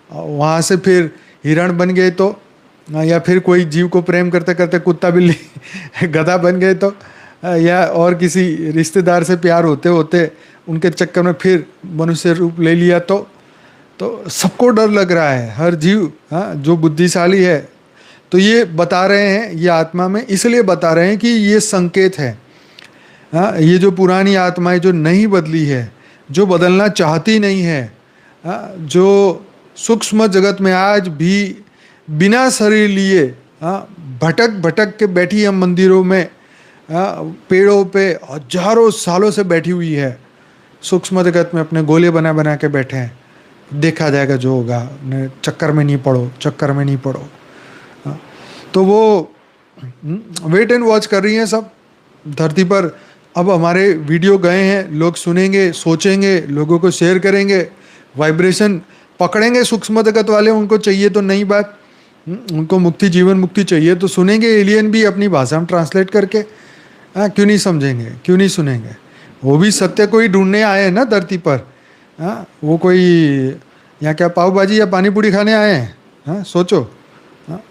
वहाँ से फिर हिरण बन गए तो, या फिर कोई जीव को प्रेम करते करते कुत्ता बिल्ली गधा बन गए तो, या और किसी रिश्तेदार से प्यार होते होते उनके चक्कर में फिर मनुष्य रूप ले लिया तो सबको डर लग रहा है, हर जीव, हाँ, जो बुद्धिशाली है। तो ये बता रहे हैं, ये आत्मा में इसलिए बता रहे हैं कि ये संकेत है। हाँ, ये जो पुरानी आत्माएं जो नहीं बदली है, जो बदलना चाहती नहीं है, हाँ, जो सूक्ष्म जगत में आज भी बिना शरीर लिए, हाँ, भटक के बैठी है मंदिरों में, हाँ, पेड़ों पे हजारों सालों से बैठी हुई है, सूक्ष्म जगत में अपने गोले बना के बैठे हैं। देखा जाएगा जो होगा, चक्कर में नहीं पड़ो। हाँ, तो वो वेट एंड वॉच कर रही हैं सब धरती पर। अब हमारे वीडियो गए हैं, लोग सुनेंगे, सोचेंगे, लोगों को शेयर करेंगे, वाइब्रेशन पकड़ेंगे सूक्ष्म जगत वाले, उनको चाहिए तो नई बात, उनको मुक्ति, जीवन मुक्ति चाहिए तो सुनेंगे एलियन भी अपनी भाषा में ट्रांसलेट करके। हाँ, क्यों नहीं समझेंगे, क्यों नहीं सुनेंगे? वो भी सत्य को ही ढूंढने आए हैं ना धरती पर। हाँ, वो कोई यहाँ क्या पाव भाजी या पानी पूरी खाने आए हैं? हाँ, सोचो। हाँ,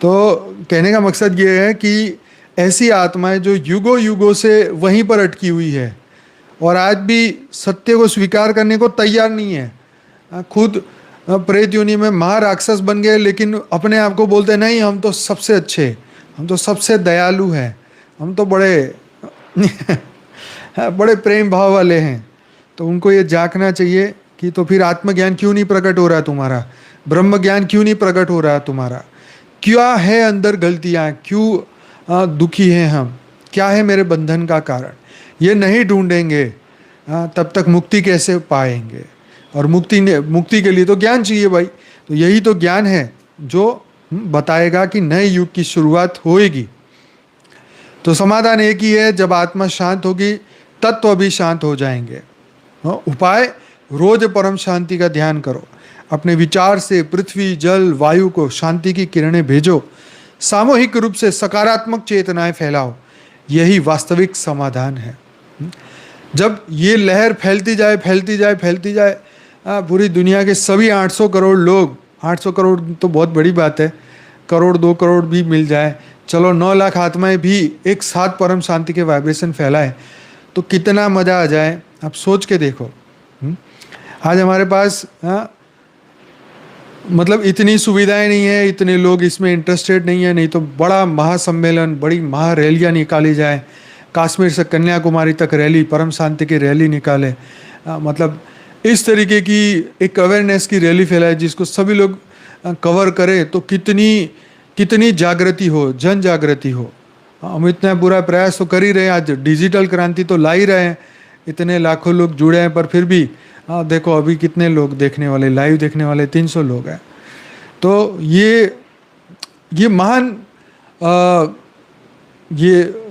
तो कहने का मकसद ये है कि ऐसी आत्माएं जो युगों युगों से वहीं पर अटकी हुई है और आज भी सत्य को स्वीकार करने को तैयार नहीं है। खुद प्रेत योनि में महाराक्षस बन गए, लेकिन अपने आप को बोलते नहीं हम तो सबसे अच्छे, हम तो सबसे दयालु हैं, हम तो बड़े बड़े प्रेम भाव वाले हैं। तो उनको ये जांचना चाहिए कि तो फिर आत्मज्ञान क्यों नहीं प्रकट हो रहा है तुम्हारा, ब्रह्म ज्ञान क्यों नहीं प्रकट हो रहा है तुम्हारा, क्या है अंदर गलतियाँ, क्यों दुखी हैं हम, क्या है मेरे बंधन का कारण? ये नहीं ढूंढेंगे तब तक मुक्ति कैसे पाएंगे? और मुक्ति के लिए तो ज्ञान चाहिए भाई। तो यही तो ज्ञान है जो बताएगा कि नए युग की शुरुआत होएगी। तो समाधान एक ही है, जब आत्मा शांत होगी तत्व भी शांत हो जाएंगे। उपाय, रोज परम शांति का ध्यान करो, अपने विचार से पृथ्वी, जल, वायु को शांति की किरणें भेजो, सामूहिक रूप से सकारात्मक चेतनाएं फैलाओ, यही वास्तविक समाधान है। जब ये लहर फैलती जाए फैलती जाए फैलती जाए, पूरी दुनिया के सभी 800 करोड़ लोग, 800 करोड़ तो बहुत बड़ी बात है, करोड़ 2 करोड़ भी मिल जाए, चलो 9 लाख आत्माएं भी एक साथ परम शांति के वाइब्रेशन फैलाए तो कितना मज़ा आ जाए। आप सोच के देखो। आज हमारे पास मतलब इतनी सुविधाएं नहीं है, इतने लोग इसमें इंटरेस्टेड नहीं है, नहीं तो बड़ा महासम्मेलन, बड़ी महारैलियाँ निकाली जाए, कश्मीर से कन्याकुमारी तक रैली, परम शांति की रैली निकाले, मतलब इस तरीके की एक अवेयरनेस की रैली फैलाए जिसको सभी लोग कवर करें तो कितनी कितनी जागृति हो, जन जागृति हो। हम इतना बुरा प्रयास तो कर ही रहे हैं, आज डिजिटल क्रांति तो ला ही रहे हैं, इतने लाखों लोग जुड़े हैं, पर फिर भी देखो अभी कितने लोग देखने वाले, लाइव देखने वाले 300 लोग हैं। तो ये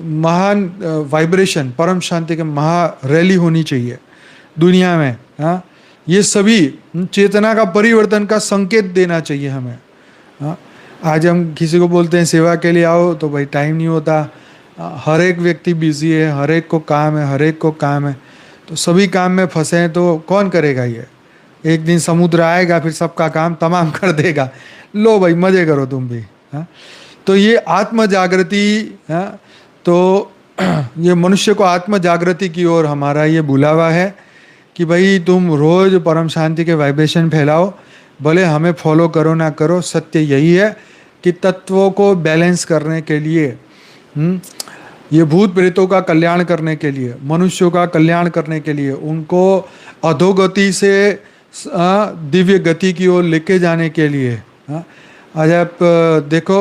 महान वाइब्रेशन, परम शांति के महा रैली होनी चाहिए दुनिया में। हाँ, ये सभी चेतना का परिवर्तन का संकेत देना चाहिए हमें। हाँ, आज हम किसी को बोलते हैं सेवा के लिए आओ तो भाई टाइम नहीं होता, हर एक व्यक्ति बिजी है, हर एक को काम है, हर एक को काम है, तो सभी काम में फंसे हैं तो कौन करेगा ये? एक दिन समुद्र आएगा फिर सबका काम तमाम कर देगा, लो भाई मजे करो तुम भी। हाँ, तो ये आत्म जागृति, तो ये मनुष्य को आत्म जागृति की ओर हमारा ये बुलावा है कि भाई तुम रोज परम शांति के वाइब्रेशन फैलाओ, भले हमें फॉलो करो ना करो, सत्य यही है कि तत्वों को बैलेंस करने के लिए, ये भूत प्रेतों का कल्याण करने के लिए, मनुष्यों का कल्याण करने के लिए, उनको अधोगति से दिव्य गति की ओर लेके जाने के लिए। आज आप देखो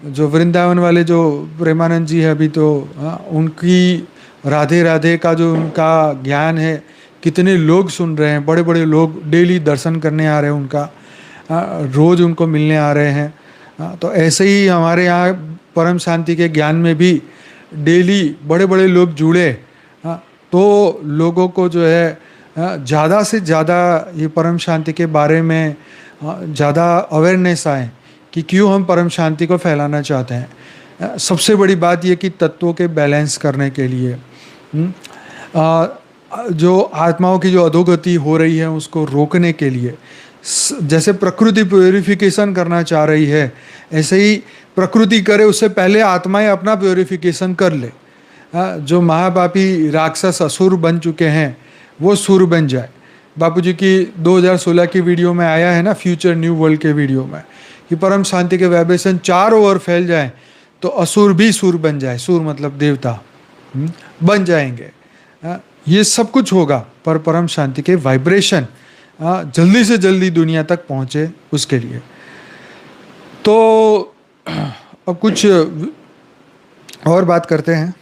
जो वृंदावन वाले जो प्रेमानंद जी है अभी, तो उनकी राधे राधे का जो उनका ज्ञान है, कितने लोग सुन रहे हैं, बड़े बड़े लोग डेली दर्शन करने आ रहे हैं उनका, रोज़ उनको मिलने आ रहे हैं। तो ऐसे ही हमारे यहाँ परम शांति के ज्ञान में भी डेली बड़े बड़े लोग जुड़े, तो लोगों को जो है ज़्यादा से ज़्यादा ये परम शांति के बारे में ज़्यादा अवेयरनेस आए कि क्यों हम परम शांति को फैलाना चाहते हैं। सबसे बड़ी बात ये कि तत्वों के बैलेंस करने के लिए, जो आत्माओं की जो अधोगति हो रही है उसको रोकने के लिए, जैसे प्रकृति प्योरिफिकेशन करना चाह रही है, ऐसे ही प्रकृति करे उससे पहले आत्माएं अपना प्योरिफिकेशन कर ले। जो महापापी राक्षस असुर बन चुके हैं वो सुर बन जाए। बापूजी की 2016 की वीडियो में आया है ना, फ्यूचर न्यू वर्ल्ड के वीडियो में, कि परम शांति के वाइब्रेशन चारों ओर फैल जाए तो असुर भी सुर बन जाए, सुर मतलब देवता बन जाएंगे। ये सब कुछ होगा पर परम शांति के वाइब्रेशन जल्दी से जल्दी दुनिया तक पहुँचे उसके लिए। तो अब कुछ और बात करते हैं,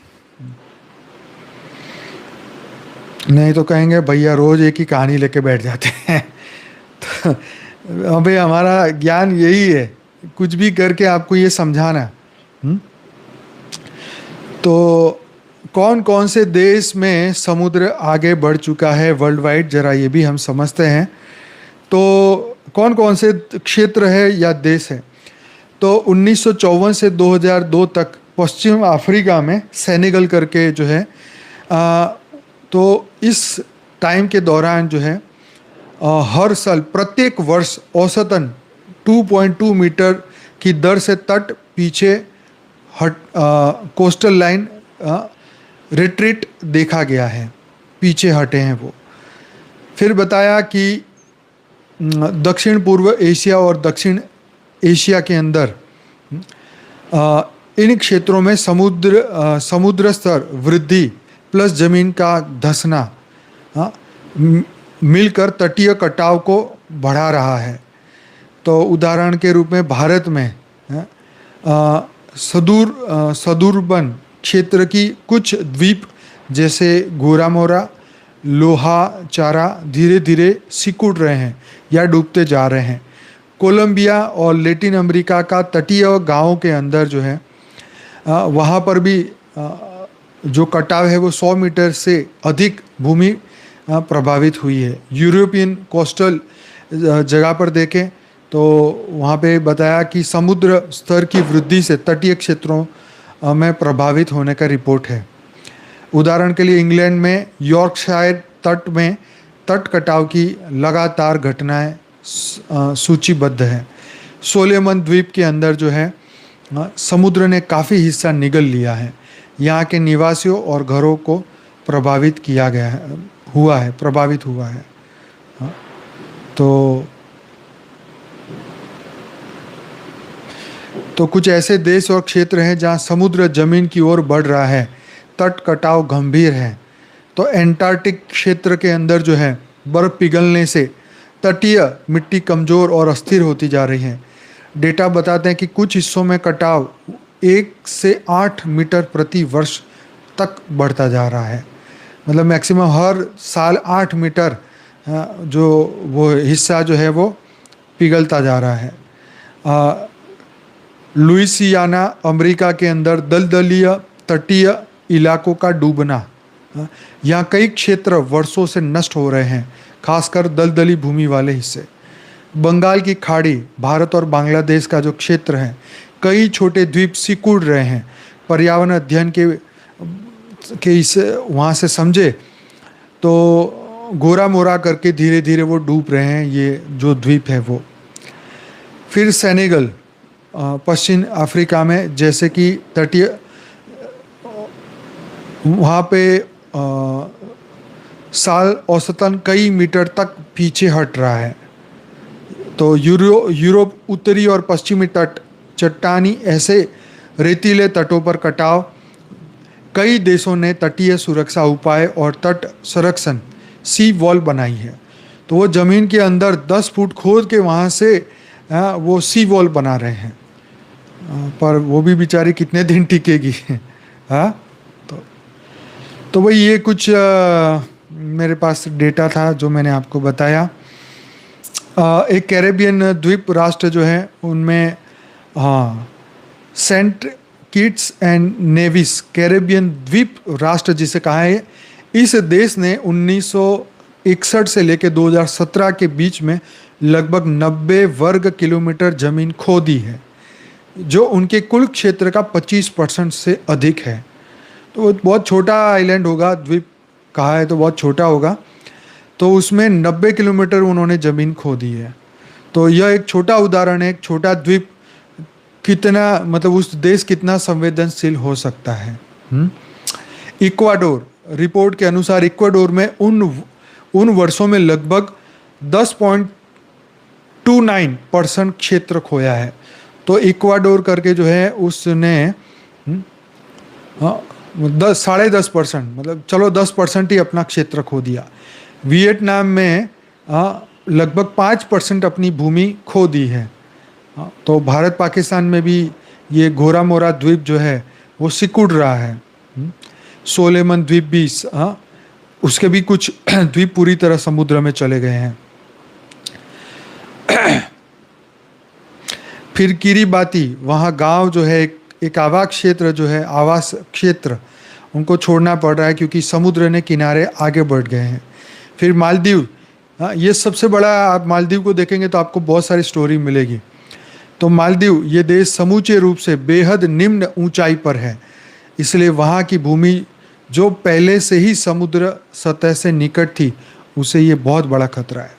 नहीं तो कहेंगे भैया रोज एक ही कहानी लेके बैठ जाते हैं। तो अभी हमारा ज्ञान यही है, कुछ भी करके आपको ये समझाना है। तो कौन कौन से देश में समुद्र आगे बढ़ चुका है वर्ल्ड वाइड, जरा ये भी हम समझते हैं। तो कौन कौन से क्षेत्र है या देश है। तो 1954 से 2002 तक पश्चिम अफ्रीका में सेनेगल करके जो है तो इस टाइम के दौरान जो है हर साल प्रत्येक वर्ष औसतन 2.2 मीटर की दर से तट पीछे हट कोस्टल लाइन रिट्रीट देखा गया है, पीछे हटे हैं वो। फिर बताया कि दक्षिण पूर्व एशिया और दक्षिण एशिया के अंदर इन क्षेत्रों में समुद्र स्तर वृद्धि प्लस जमीन का धंसना मिलकर तटीय कटाव को बढ़ा रहा है। तो उदाहरण के रूप में भारत में सदूरबन क्षेत्र की कुछ द्वीप जैसे गोरामोरा, लोहाचारा धीरे धीरे सिकुड़ रहे हैं या डूबते जा रहे हैं। कोलंबिया और लैटिन अमेरिका का तटीय गांवों के अंदर जो है वहाँ पर भी जो कटाव है वो 100 मीटर से अधिक भूमि प्रभावित हुई है। यूरोपियन कोस्टल जगह पर देखें तो वहाँ पे बताया कि समुद्र स्तर की वृद्धि से तटीय क्षेत्रों में प्रभावित होने का रिपोर्ट है। उदाहरण के लिए इंग्लैंड में यॉर्कशायर तट में तट कटाव की लगातार घटनाएं सूचीबद्ध हैं। सोलेमन द्वीप के अंदर जो है समुद्र ने काफ़ी हिस्सा निगल लिया है। यहाँ के निवासियों और घरों को प्रभावित किया गया है, प्रभावित हुआ है। तो कुछ ऐसे देश और क्षेत्र हैं जहाँ समुद्र जमीन की ओर बढ़ रहा है, तट कटाव गंभीर है। तो एंटार्कटिक क्षेत्र के अंदर जो है बर्फ पिघलने से तटीय मिट्टी कमज़ोर और अस्थिर होती जा रही है। डेटा बताते हैं कि कुछ हिस्सों में कटाव 1 से 8 मीटर प्रति वर्ष तक बढ़ता जा रहा है। मतलब मैक्सिमम हर साल 8 मीटर जो वो हिस्सा जो है वो पिघलता जा रहा है। लुइसियाना अमेरिका के अंदर दलदलीय तटीय इलाकों का डूबना, यहाँ कई क्षेत्र वर्षों से नष्ट हो रहे हैं, खासकर दलदली भूमि वाले हिस्से। बंगाल की खाड़ी, भारत और बांग्लादेश का जो क्षेत्र है, कई छोटे द्वीप सिकुड़ रहे हैं। पर्यावरण अध्ययन के इस वहाँ से समझे तो गोरा मोरा करके धीरे धीरे वो डूब रहे हैं, ये जो द्वीप है वो। फिर सेनेगल पश्चिम अफ्रीका में, जैसे कि तटीय वहाँ पे साल औसतन कई मीटर तक पीछे हट रहा है। तो यूरोप उत्तरी और पश्चिमी तट, चट्टानी ऐसे रेतीले तटों पर कटाव। कई देशों ने तटीय सुरक्षा उपाय और तट संरक्षण सी वॉल बनाई है। तो वो ज़मीन के अंदर 10 फुट खोद के वहाँ से वो सी वॉल बना रहे हैं, पर वो भी बेचारी कितने दिन टिकेगी। हाँ, तो वही ये कुछ मेरे पास डेटा था जो मैंने आपको बताया। एक कैरेबियन द्वीप राष्ट्र जो है उनमें Saint Kitts and Nevis Caribbean द्वीप राष्ट्र जिसे कहा है, इस देश ने 1961 से लेकर 2017 के बीच में लगभग 90 वर्ग किलोमीटर ज़मीन खोदी है, जो उनके कुल क्षेत्र का 25% से अधिक है। तो बहुत छोटा आइलैंड होगा, द्वीप कहा है तो बहुत छोटा होगा। तो उसमें 90 किलोमीटर उन्होंने ज़मीन खो दी है। तो यह एक छोटा उदाहरण है, एक छोटा द्वीप कितना, मतलब उस देश कितना संवेदनशील हो सकता है। इक्वाडोर, रिपोर्ट के अनुसार इक्वाडोर में उन वर्षों में लगभग 10.29% क्षेत्र खोया है। तो इक्वाडोर करके जो है उसने 10.5%, मतलब चलो 10% ही अपना क्षेत्र खो दिया। वियतनाम में लगभग 5% अपनी भूमि खो दी है। तो भारत पाकिस्तान में भी ये घोरा मोरा द्वीप जो है वो सिकुड़ रहा है। सोलेमन द्वीप भी उसके भी कुछ द्वीप पूरी तरह समुद्र में चले गए हैं। फिर किरीबाती, वहाँ गांव जो है एक आवास क्षेत्र जो है, आवास क्षेत्र उनको छोड़ना पड़ रहा है क्योंकि समुद्र ने किनारे आगे बढ़ गए हैं। फिर मालदीव, हाँ ये सबसे बड़ा, आप मालदीव को देखेंगे तो आपको बहुत सारी स्टोरी मिलेगी। तो मालदीव ये देश समूचे रूप से बेहद निम्न ऊंचाई पर है, इसलिए वहाँ की भूमि जो पहले से ही समुद्र सतह से निकट थी, उसे ये बहुत बड़ा खतरा है।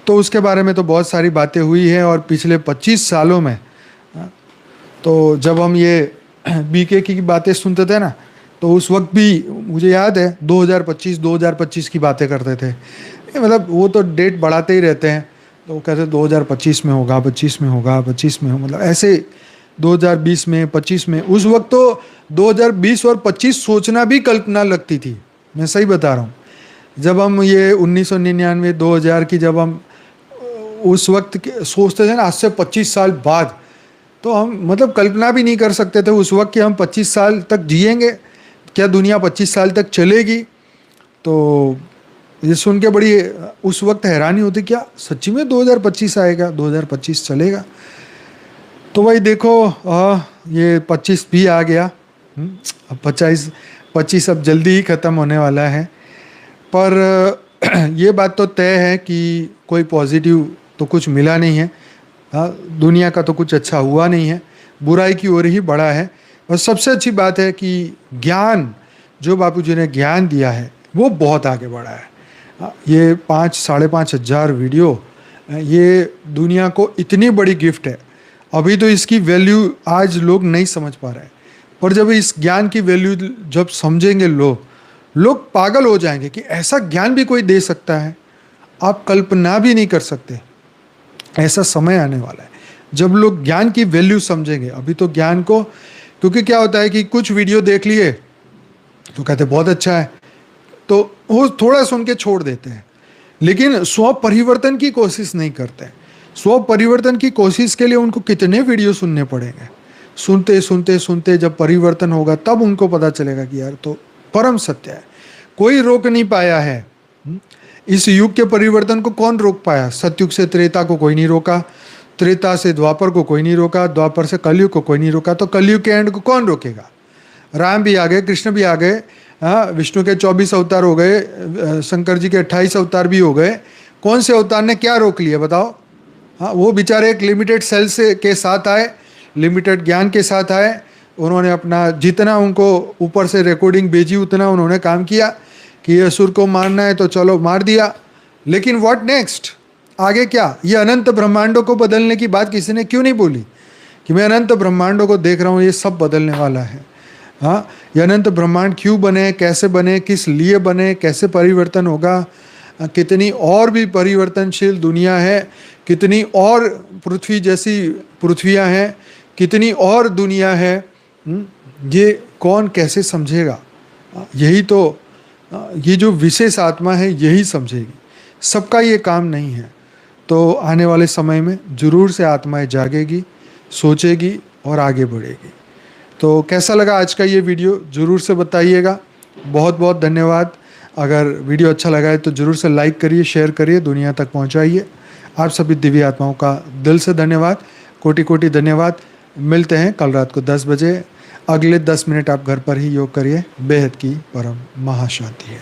तो उसके बारे में तो बहुत सारी बातें हुई हैं। और पिछले 25 सालों में, तो जब हम ये बीके की बातें सुनते थे ना, तो उस वक्त भी मुझे याद है 2025 की बातें करते थे। मतलब वो तो डेट बढ़ाते ही रहते हैं, तो वो कहते 2025 में होगा, 25 में होगा, 25 में हो, मतलब ऐसे 2020 में, 25 में। उस वक्त तो 2020 और 25 सोचना भी कल्पना लगती थी, मैं सही बता रहा हूँ। जब हम ये 1999 2000 की जब हम उस वक्त सोचते थे ना, आज से 25 साल बाद, तो हम मतलब कल्पना भी नहीं कर सकते थे उस वक्त कि हम 25 साल तक जिएंगे, क्या दुनिया 25 साल तक चलेगी। तो ये सुन के बड़ी उस वक्त हैरानी होती, क्या सच्ची में 2025 आएगा, 2025 चलेगा। तो भाई देखो ये 25 भी आ गया, अब 25 अब जल्दी ही ख़त्म होने वाला है। पर ये बात तो तय है कि कोई पॉजिटिव तो कुछ मिला नहीं है, दुनिया का तो कुछ अच्छा हुआ नहीं है, बुराई की ओर ही बढ़ा है। और सबसे अच्छी बात है कि ज्ञान, जो बापूजी ने ज्ञान दिया है वो बहुत आगे बढ़ा है। ये 5-5.5 हज़ार वीडियो, ये दुनिया को इतनी बड़ी गिफ्ट है। अभी तो इसकी वैल्यू आज लोग नहीं समझ पा रहे हैं, पर जब इस ज्ञान की वैल्यू जब समझेंगे लोग पागल हो जाएंगे कि ऐसा ज्ञान भी कोई दे सकता है। आप कल्पना भी नहीं कर सकते, ऐसा समय आने वाला है जब लोग ज्ञान की वैल्यू समझेंगे। अभी तो ज्ञान को, क्योंकि क्या होता है कि कुछ वीडियो देख लिए तो कहते बहुत अच्छा है, तो वो थोड़ा सुन के छोड़ देते हैं, लेकिन स्व परिवर्तन की कोशिश नहीं करते। स्व परिवर्तन की कोशिश के लिए उनको कितने वीडियो सुनने पड़ेंगे। सुनते सुनते सुनते जब परिवर्तन होगा तब उनको पता चलेगा कि यार तो परम सत्य है, कोई रोक नहीं पाया है। इस युग के परिवर्तन को कौन रोक पाया? सतयुग से त्रेता को कोई नहीं रोका, त्रेता से द्वापर को कोई नहीं रोका, द्वापर से कलयुग को कोई नहीं रोका, तो कलयुग के एंड को कौन रोकेगा? राम भी आ गए, कृष्ण भी आ गए, हाँ विष्णु के 24 अवतार हो गए, शंकर जी के 28 अवतार भी हो गए। कौन से अवतार ने क्या रोक लिया बताओ? हाँ वो बेचारे एक लिमिटेड सेल से के साथ आए, लिमिटेड ज्ञान के साथ आए। उन्होंने अपना जितना उनको ऊपर से रिकॉर्डिंग भेजी उतना उन्होंने काम किया कि ये असुर को मारना है तो चलो मार दिया। लेकिन व्हाट नेक्स्ट? आगे क्या? ये अनंत ब्रह्मांडों को बदलने की बात किसी ने क्यों नहीं बोली कि मैं अनंत ब्रह्मांडों को देख रहा हूँ, ये सब बदलने वाला है। हाँ ये अनंत ब्रह्मांड क्यों बने, कैसे बने, किस लिए बने, कैसे परिवर्तन होगा, कितनी और भी परिवर्तनशील दुनिया है, कितनी और पृथ्वी जैसी पृथ्वियाँ हैं, कितनी और दुनिया है, ये कौन कैसे समझेगा? यही तो, ये जो विशेष आत्मा है यही समझेगी, सबका ये काम नहीं है। तो आने वाले समय में जरूर से आत्माएं जागेगी, सोचेगी और आगे बढ़ेगी। तो कैसा लगा आज का ये वीडियो ज़रूर से बताइएगा। बहुत बहुत धन्यवाद। अगर वीडियो अच्छा लगा है तो ज़रूर से लाइक करिए, शेयर करिए, दुनिया तक पहुंचाइए। आप सभी दिव्य आत्माओं का दिल से धन्यवाद, कोटि कोटि धन्यवाद। मिलते हैं कल रात को 10 बजे। अगले 10 मिनट आप घर पर ही योग करिए। बेहद की परम महाशांति है।